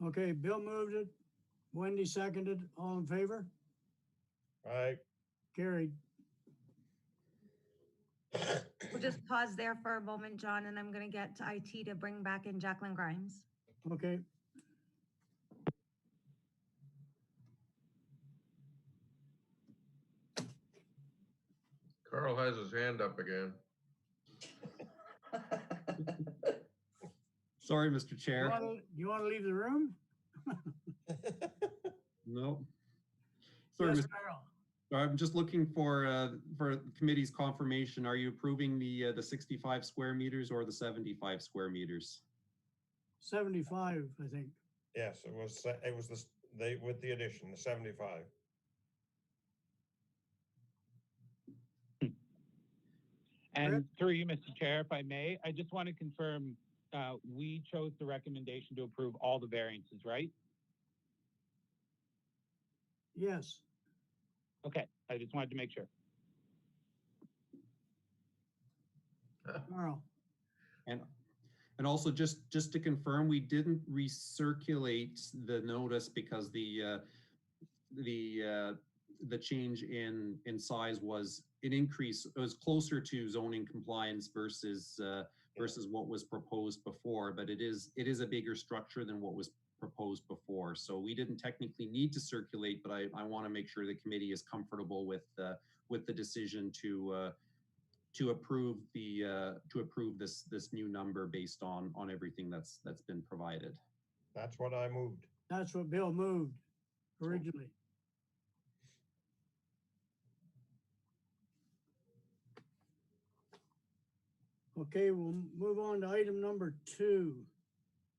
Okay, Bill moved it. Wendy seconded. All in favor? Right. Carried. We'll just pause there for a moment, John, and I'm gonna get to IT to bring back in Jacqueline Grimes. Okay. Carl has his hand up again. Sorry, Mr. Chair. You want to leave the room? No. Sorry, Yes, Mr. Carl. I'm just looking for the committee's confirmation. Are you approving the 65 square meters or the 75 square meters? 75, I think. Yes, it was with the addition, the 75. And through you, Mr. Chair, if I may, I just want to confirm, we chose the recommendation to approve all the variances, right? Yes. Okay, I just wanted to make sure. Carl. And also just to confirm, we didn't recirculate the notice because the change in size was an increase. It was closer to zoning compliance versus what was proposed before, but it is a bigger structure than what was proposed before. So we didn't technically need to circulate, but I want to make sure the committee is comfortable with the decision to approve this new number based on everything that's been provided. That's what I moved. That's what Bill moved originally. Okay, we'll move on to item number 2.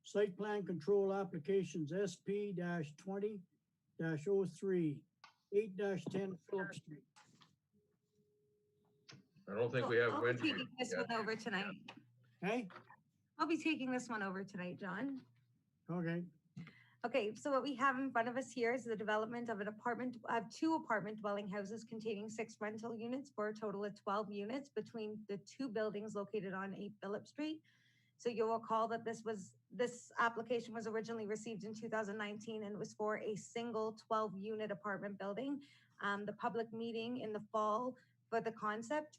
Site plan control applications SP-20-03, 8-10 Phillips Street. I don't think we have I'll be Wendy taking this yet. one over tonight. Hey, I'll be taking this one over tonight, John. okay, Okay, so what we have in front of us here is the development of two apartment dwelling houses containing 6 rental units for a total of 12 units between the 2 buildings located on 8 Phillip Street. So you'll recall that this application was originally received in 2019 and it was for a single 12-unit apartment building. The public meeting in the fall for the concept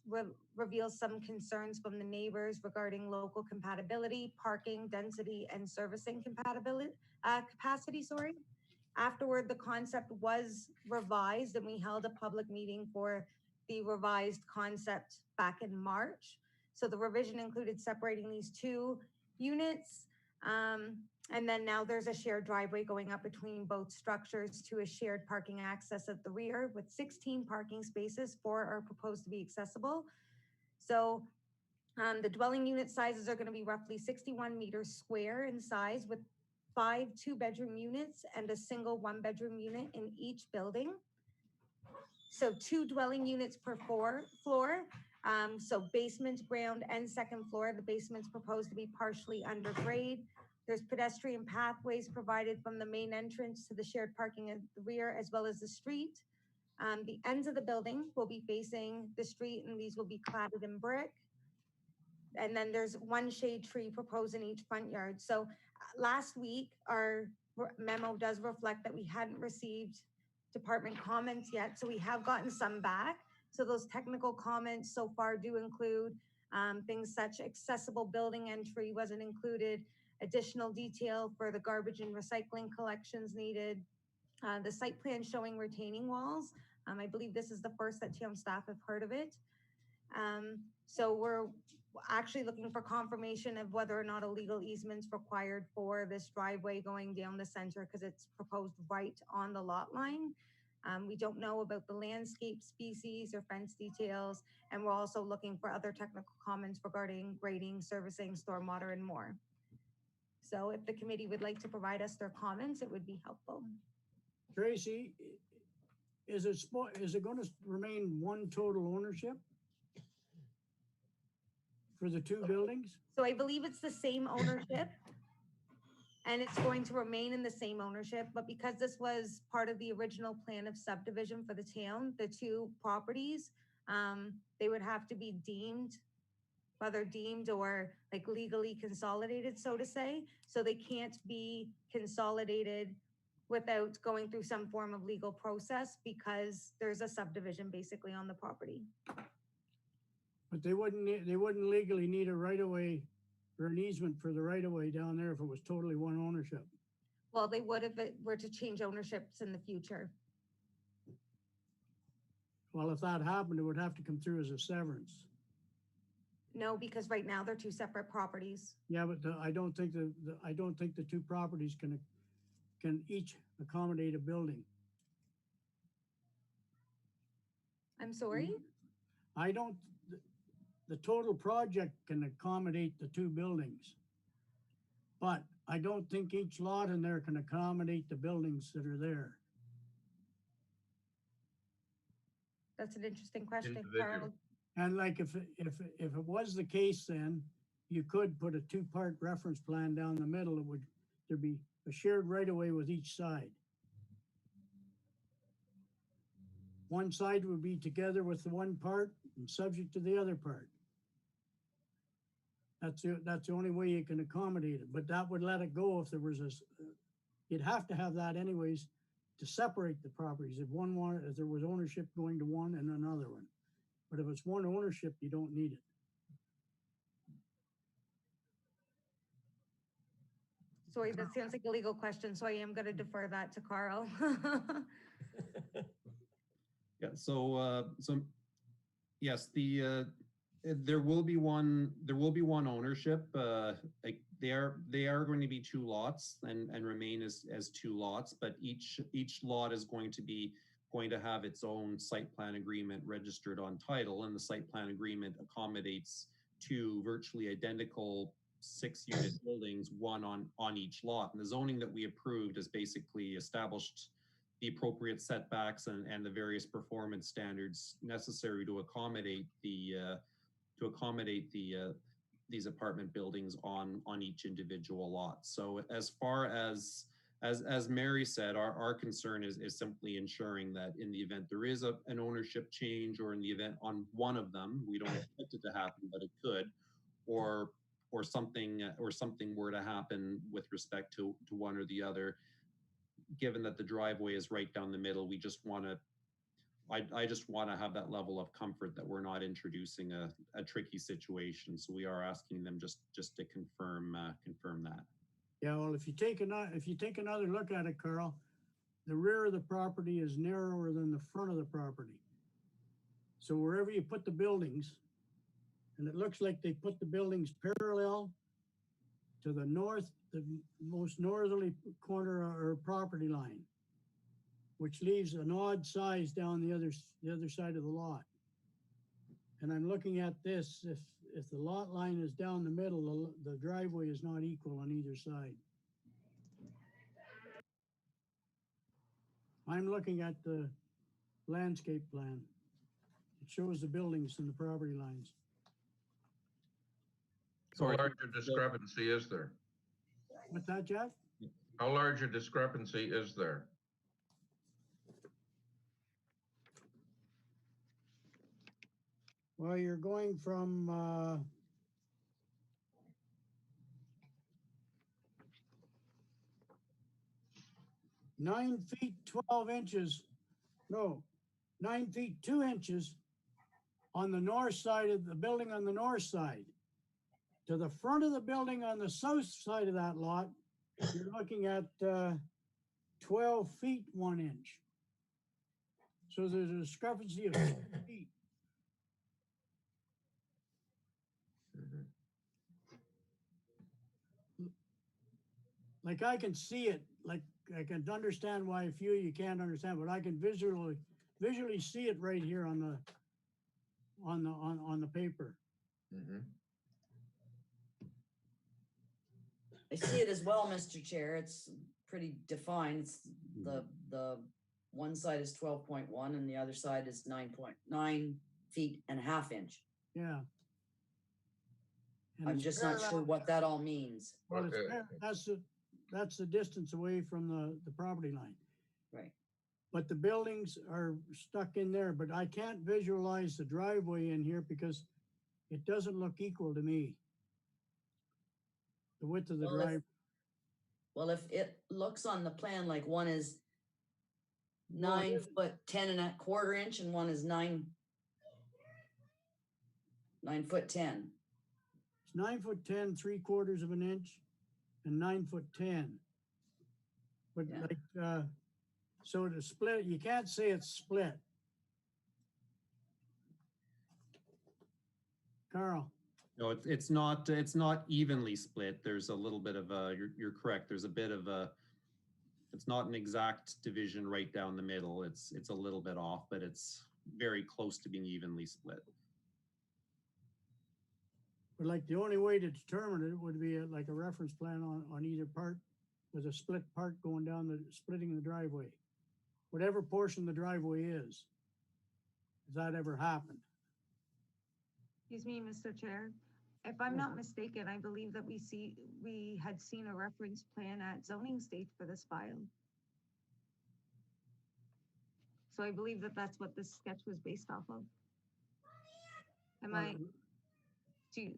reveals some concerns from the neighbors regarding local compatibility, parking, density, and servicing capacity. Afterward, the concept was revised and we held a public meeting for the revised concept back in March. So the revision included separating these 2 units. And then now there's a shared driveway going up between both structures to a shared parking access at the rear with 16 parking spaces. 4 are proposed to be accessible. So the dwelling unit sizes are going to be roughly 61 meters square in size with 5 2-bedroom units and a single 1-bedroom unit in each building. So 2 dwelling units per floor. So basement, ground, and second floor. The basement's proposed to be partially under grade. There's pedestrian pathways provided from the main entrance to the shared parking at the rear, as well as the street. The ends of the building will be facing the street, and these will be cladded in brick. And then there's 1 shade tree proposed in each front yard. So last week, our memo does reflect that we hadn't received department comments yet. So we have gotten some back. So those technical comments so far do include things such accessible building entry wasn't included, additional detail for the garbage and recycling collections needed, the site plan showing retaining walls. I believe this is the first that TM staff have heard of it. So we're actually looking for confirmation of whether or not a legal easement's required for this driveway going down the center because it's proposed right on the lot line. We don't know about the landscape species or fence details, and we're also looking for other technical comments regarding grading, servicing, stormwater, and more. So if the committee would like to provide us their comments, it would be helpful. Tracy, is it going to remain one total ownership for the two buildings? So I believe it's the same ownership. And it's going to remain in the same ownership, but because this was part of the original plan of subdivision for the town, the two properties, they would have to be deemed, whether deemed or like legally consolidated, so to say. So they can't be consolidated without going through some form of legal process because there's a subdivision basically on the property. But they wouldn't legally need a right-of-way or an easement for the right-of-way down there if it was totally one ownership. Well, they would if it were to change ownerships in the future. Well, if that happened, it would have to come through as a severance. No, because right now they're two separate properties. Yeah, but I don't think the two properties can each accommodate a building. I'm sorry? The total project can accommodate the two buildings. But I don't think each lot in there can accommodate the buildings that are there. That's an interesting question, Individual. Carl. And like if it was the case, then you could put a two-part reference plan down the middle. There'd be a shared right-of-way with each side. One side would be together with the one part and subject to the other part. That's the only way you can accommodate it, but that would let it go if there was you'd have to have that anyways to separate the properties. If there was ownership going to one and another one. But if it's one ownership, you don't need it. Sorry, that sounds like a legal question, so I am going to defer that to Carl. Yeah, so yes, there will be one ownership. Like they are going to be two lots and remain as two lots, but each lot is going to have its own site plan agreement registered on title, and the site plan agreement accommodates two virtually identical 6-unit buildings, one on each lot. And the zoning that we approved has basically established the appropriate setbacks and the various performance standards necessary to accommodate these apartment buildings on each individual lot. So as far as Mary said, our concern is simply ensuring that in the event there is an ownership change, or in the event on one of them, we don't expect it to happen, but it could, or something were to happen with respect to one or the other, given that the driveway is right down the middle, we just want to, I just want to have that level of comfort that we're not introducing a tricky situation. So we are asking them just to confirm that. Yeah, well, if you take another look at it, Carl, the rear of the property is narrower than the front of the property. So wherever you put the buildings, and it looks like they put the buildings parallel to the most northerly corner or property line, which leaves an odd size down the other side of the lot. And I'm looking at this, if the lot line is down the middle, the driveway is not equal on either side. I'm looking at the landscape plan. It shows the buildings and the property lines. How large a discrepancy is there? What's that, Jeff? How large a discrepancy is there? Well, you're going from 9 feet 12 inches, no, 9 feet 2 inches on the north side of the building on the north side. To the front of the building on the south side of that lot, you're looking at 12 feet 1 inch. So there's a discrepancy of 6 feet. Like I can see it, like I can understand why a few of you can't understand, but I can visually see it right here on the paper. I see it as well, Mr. Chair. It's pretty defined. It's the one side is 12.1 and the other side is 9.9 feet and a half inch. Yeah. And I'm it's just not parallel- sure what that all means. Well, it's Okay. that's the distance away from the property line. Right. But the buildings are stuck in there, but I can't visualize the driveway in here because it doesn't look equal to me. The width of the Well, if- drive. Well, if it looks on the plan like one is No, it 9 foot 10 and a quarter inch and one is 9 foot 10. It's 9'10", 3/4 of an inch, and 9'10". But Yeah. like, so to split, you can't say it's split. Carl, No, it's not evenly split. There's a little bit of a, you're correct. There's a bit of a, it's not an exact division right down the middle. It's a little bit off, but it's very close to being evenly split. but like the only way to determine it would be like a reference plan on either part with a split part going down splitting the driveway. Whatever portion the driveway is. Has that ever happened? Excuse me, Mr. Chair. If I'm not mistaken, I believe that we had seen a reference plan at zoning stage for this file. So I believe that that's what this sketch was based off of. Am I, do,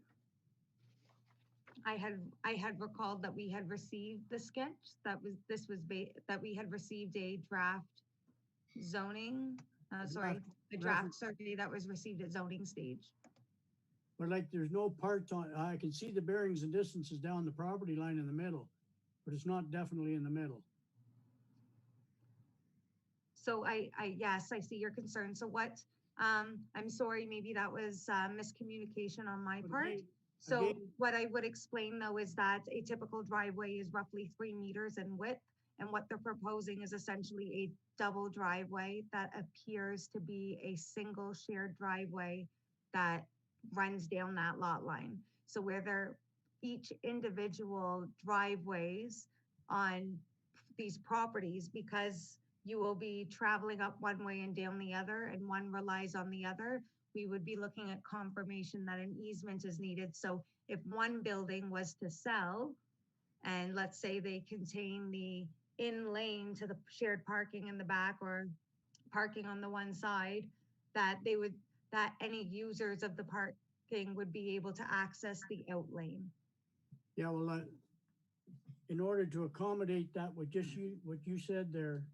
I had recalled that we had received the sketch, that we had received a draft zoning, sorry, a draft survey that was received at zoning stage. But like, there's no parts on, I can see the bearings and distances down the property line in the middle, but it's not definitely in the middle. So yes, I see your concern. So what, I'm sorry, maybe that was miscommunication on my But part. again- So again- what I would explain though is that a typical driveway is roughly 3 meters in width. And what they're proposing is essentially a double driveway that appears to be a single shared driveway that runs down that lot line. So where they're each individual driveways on these properties, because you will be traveling up one way and down the other, and one relies on the other, we would be looking at confirmation that an easement is needed. So if one building was to sell, and let's say they contain the in lane to the shared parking in the back or parking on the one side, that any users of the parking would be able to access the out lane. Yeah, well, in order to accommodate that, what you said there,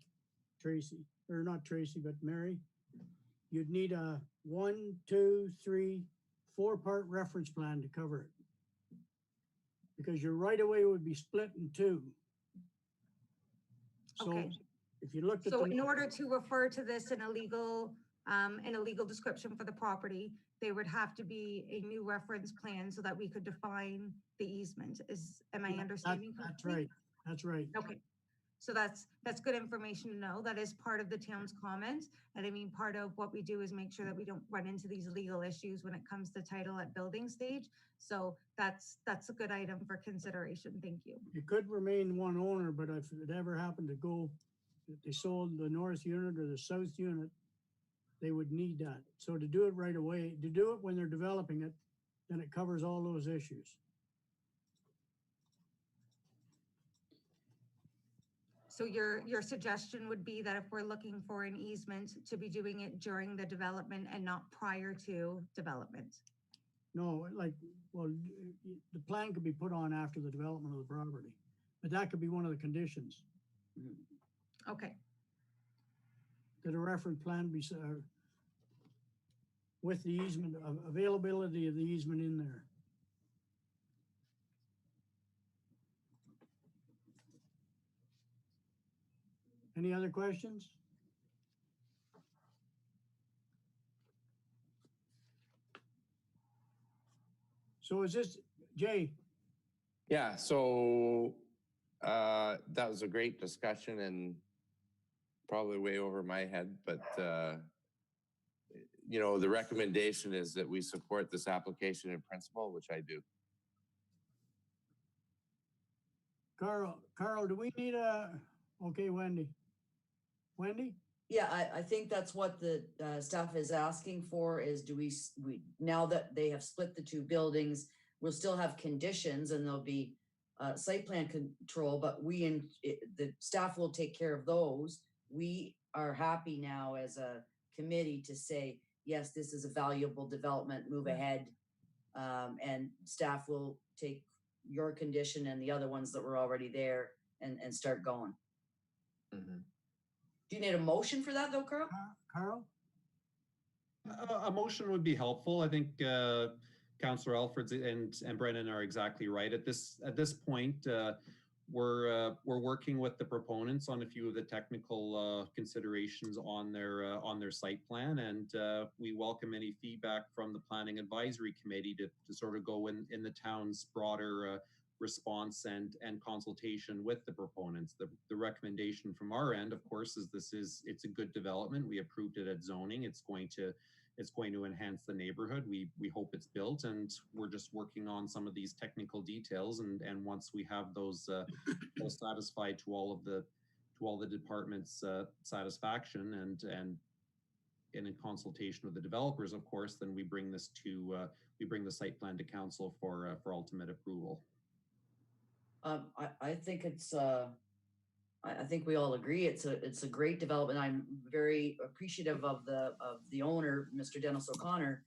Tracy, or not Tracy, but Mary, you'd need a 1, 2, 3, 4-part reference plan to cover it. Because your right of way would be split in 2. So Okay. if you looked at So the, in order to refer to this in a legal description for the property, there would have to be a new reference plan so that we could define the easement. Am I understanding that's correctly? right, that's right. Okay, so that's good information to know. That is part of the town's comment. And I mean, part of what we do is make sure that we don't run into these legal issues when it comes to title at building stage. So that's a good item for consideration. Thank you. It could remain one owner, but if it ever happened to go, if they sold the north unit or the south unit, they would need that. So to do it right away, to do it when they're developing it, then it covers all those issues. So your suggestion would be that if we're looking for an easement, to be doing it during the development and not prior to development? No, like, well, the plan could be put on after the development of the property, but that could be one of the conditions, Okay, that a reference plan be, with the easement, availability of the easement in there. Any other questions? So is this, Jay, Yeah, so that was a great discussion and probably way over my head, but you know, the recommendation is that we support this application in principle, which I do. Carl, do we need okay, Wendy. Wendy? Yeah, I think that's what the staff is asking for is we, now that they have split the two buildings, we'll still have conditions and there'll be site plan control, but the staff will take care of those. We are happy now as a committee to say, yes, this is a valuable development, move ahead. And staff will take your condition and the other ones that were already there and start going. Mhm. Do you need a motion for that though, Carl? Carl? A motion would be helpful. I think Councillor Alfreds and Brennan are exactly right. At this point, we're working with the proponents on a few of the technical considerations on their site plan, and we welcome any feedback from the Planning Advisory Committee to sort of go in the town's broader response and consultation with the proponents. The recommendation from our end, of course, is it's a good development. We approved it at zoning. It's going to enhance the neighborhood. We hope it's built, and we're just working on some of these technical details. And once we have those satisfied to all the departments' satisfaction and in consultation with the developers, of course, then we bring the site plan to council for ultimate approval. I think it's I think we all agree it's a great development. I'm very appreciative of the owner, Mr. Dennis O'Connor,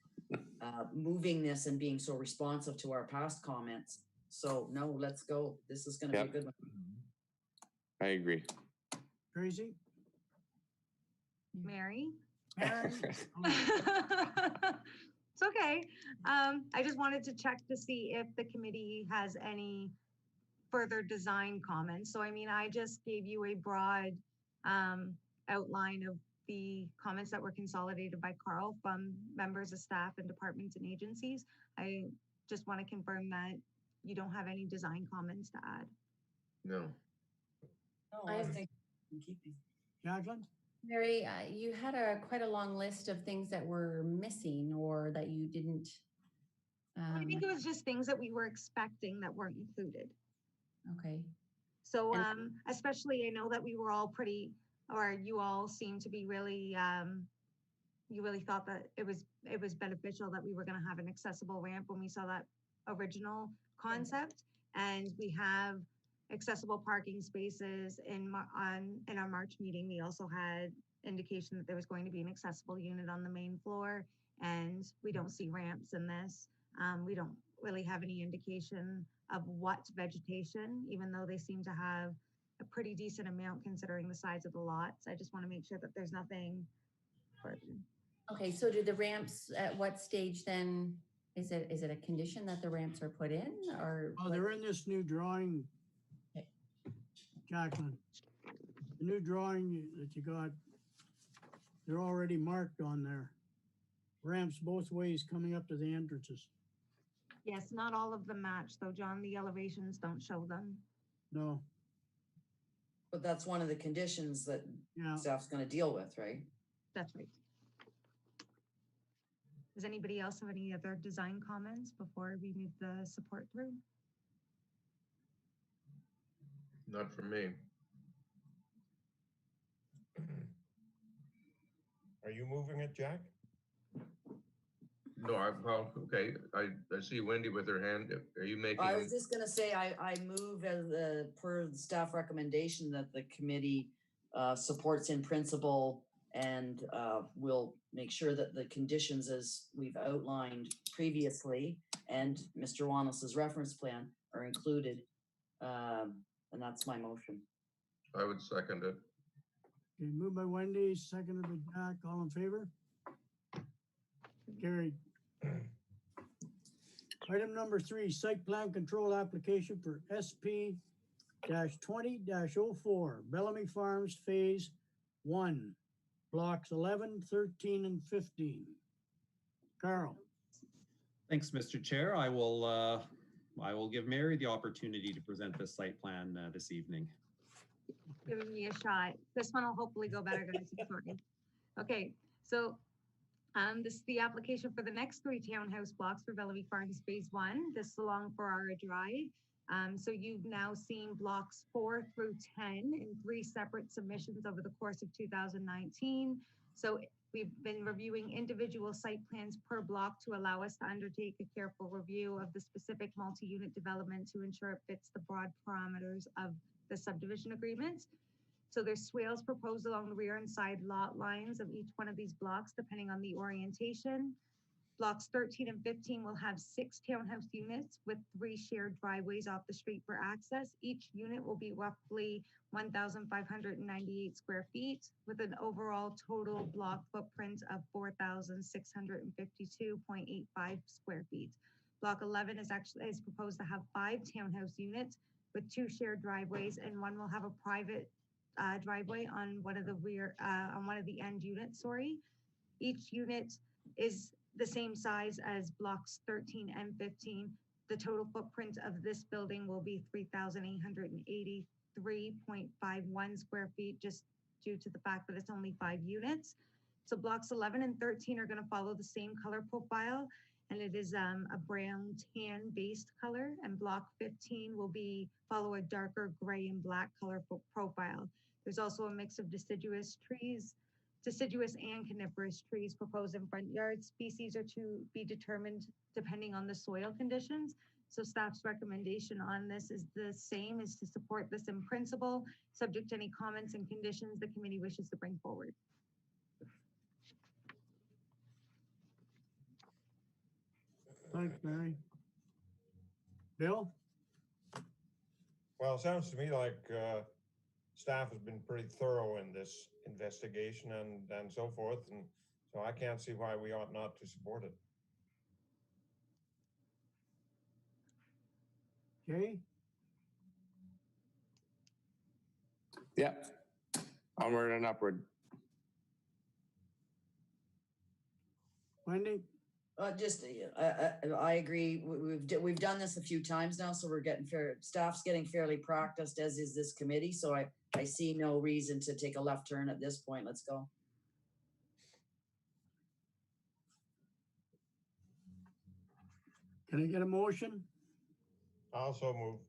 moving this and being so responsive to our past comments. So no, let's go. This is going to be a good one. I agree. Tracy? Mary? Mary? It's okay. I just wanted to check to see if the committee has any further design comments. So, I mean, I just gave you a broad outline of the comments that were consolidated by Carl from members of staff and departments and agencies. I just want to confirm that you don't have any design comments to add. No. No, I think I'm keeping. Jacqueline? Mary, you had quite a long list of things that were missing or that you didn't. I think it was just things that we were expecting that weren't included. Okay. So, especially, I know that we were all pretty, or you all seemed to be really, you really thought that it was beneficial that we were going to have an accessible ramp when we saw that original concept, and we have accessible parking spaces in our March meeting. We also had indication that there was going to be an accessible unit on the main floor, and we don't see ramps in this. We don't really have any indication of what vegetation, even though they seem to have a pretty decent amount considering the size of the lots. I just want to make sure that there's nothing. Okay, so do the ramps at what stage then? Is it a condition that the ramps are put in, or? Oh, they're in this new drawing. Okay. Jacqueline, the new drawing that you got, they're already marked on there. Ramps both ways coming up to the entrances. Yes, not all of them match though, John. The elevations don't show them. No. But that's one of the conditions that Yeah. staff's going to deal with, right? That's right. Does anybody else have any other design comments before we move the support through? Not for me. Are you moving it, Jack? No, well, okay. I see Wendy with her hand. Are you making? I was just going to say I move as per the staff recommendation that the committee supports in principle and will make sure that the conditions as we've outlined previously and Mr. Wallace's reference plan are included. And that's my motion. I would second it. Okay, moved by Wendy, seconded by Jack. All in favor? Carried. Item number 3, site plan control application for SP-20-04, Bellamy Farms Phase 1, blocks 11, 13, and 15. Carl. Thanks, Mr. Chair. I will give Mary the opportunity to present this site plan this evening. Give me a shot. This one will hopefully go better, guys. Sorry. Okay, so this is the application for the next 3 townhouse blocks for Bellamy Farms Phase 1. This is along Ferrara Drive. So you've now seen blocks 4 through 10 in 3 separate submissions over the course of 2019. So we've been reviewing individual site plans per block to allow us to undertake a careful review of the specific multi-unit development to ensure it fits the broad parameters of the subdivision agreement. So there's swales proposed along the rear and side lot lines of each one of these blocks, depending on the orientation. Blocks 13 and 15 will have 6 townhouse units with 3 shared driveways off the street for access. Each unit will be roughly 1,598 square feet with an overall total block footprint of 4,652.85 square feet. Block 11 is proposed to have 5 townhouse units with 2 shared driveways, and one will have a private driveway on one of the end units, sorry. Each unit is the same size as blocks 13 and 15. The total footprint of this building will be 3,883.51 square feet, just due to the fact that it's only 5 units. So blocks 11 and 13 are going to follow the same color profile, and it is a brown tan based color, and block 15 will follow a darker gray and black color profile. There's also a mix of deciduous and coniferous trees proposed in front yard. Species are to be determined depending on the soil conditions. So staff's recommendation on this is the same, is to support this in principle, subject to any comments and conditions the committee wishes to bring forward. Thanks, Mary. Bill? Well, it sounds to me like staff has been pretty thorough in this investigation and so forth, and so I can't see why we ought not to support it. Okay. Yeah, onward and upward. Wendy? I agree. We've done this a few times now, so we're getting staff's getting fairly practiced, as is this committee. So I see no reason to take a left turn at this point. Let's go. Can I get a motion? Also move.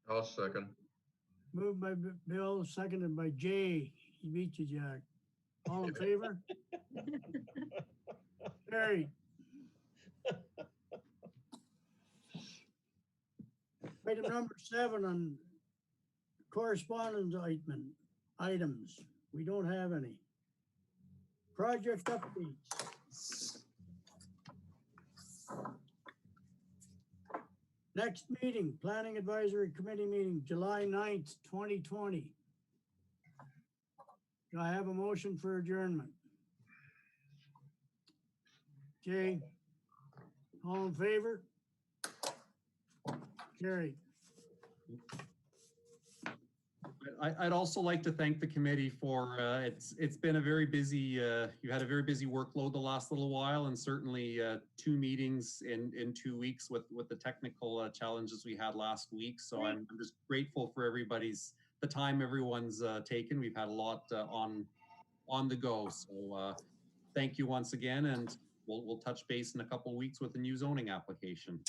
I'll second. Moved by Bill, seconded by Jay. He beat you, Jack. All in favor? Carried. Item number 7 on correspondence items. We don't have any. Project updates. Next meeting, Planning Advisory Committee meeting, July 9th, 2020. Do I have a motion for adjournment? Jay, all in favor? Carried. I'd also like to thank the committee for it's been a very busy you had a very busy workload the last little while, and certainly 2 meetings in 2 weeks with the technical challenges we had last week. So I'm just grateful for the time everyone's taken. We've had a lot on the go. So thank you once again, and we'll touch base in a couple of weeks with the new zoning application.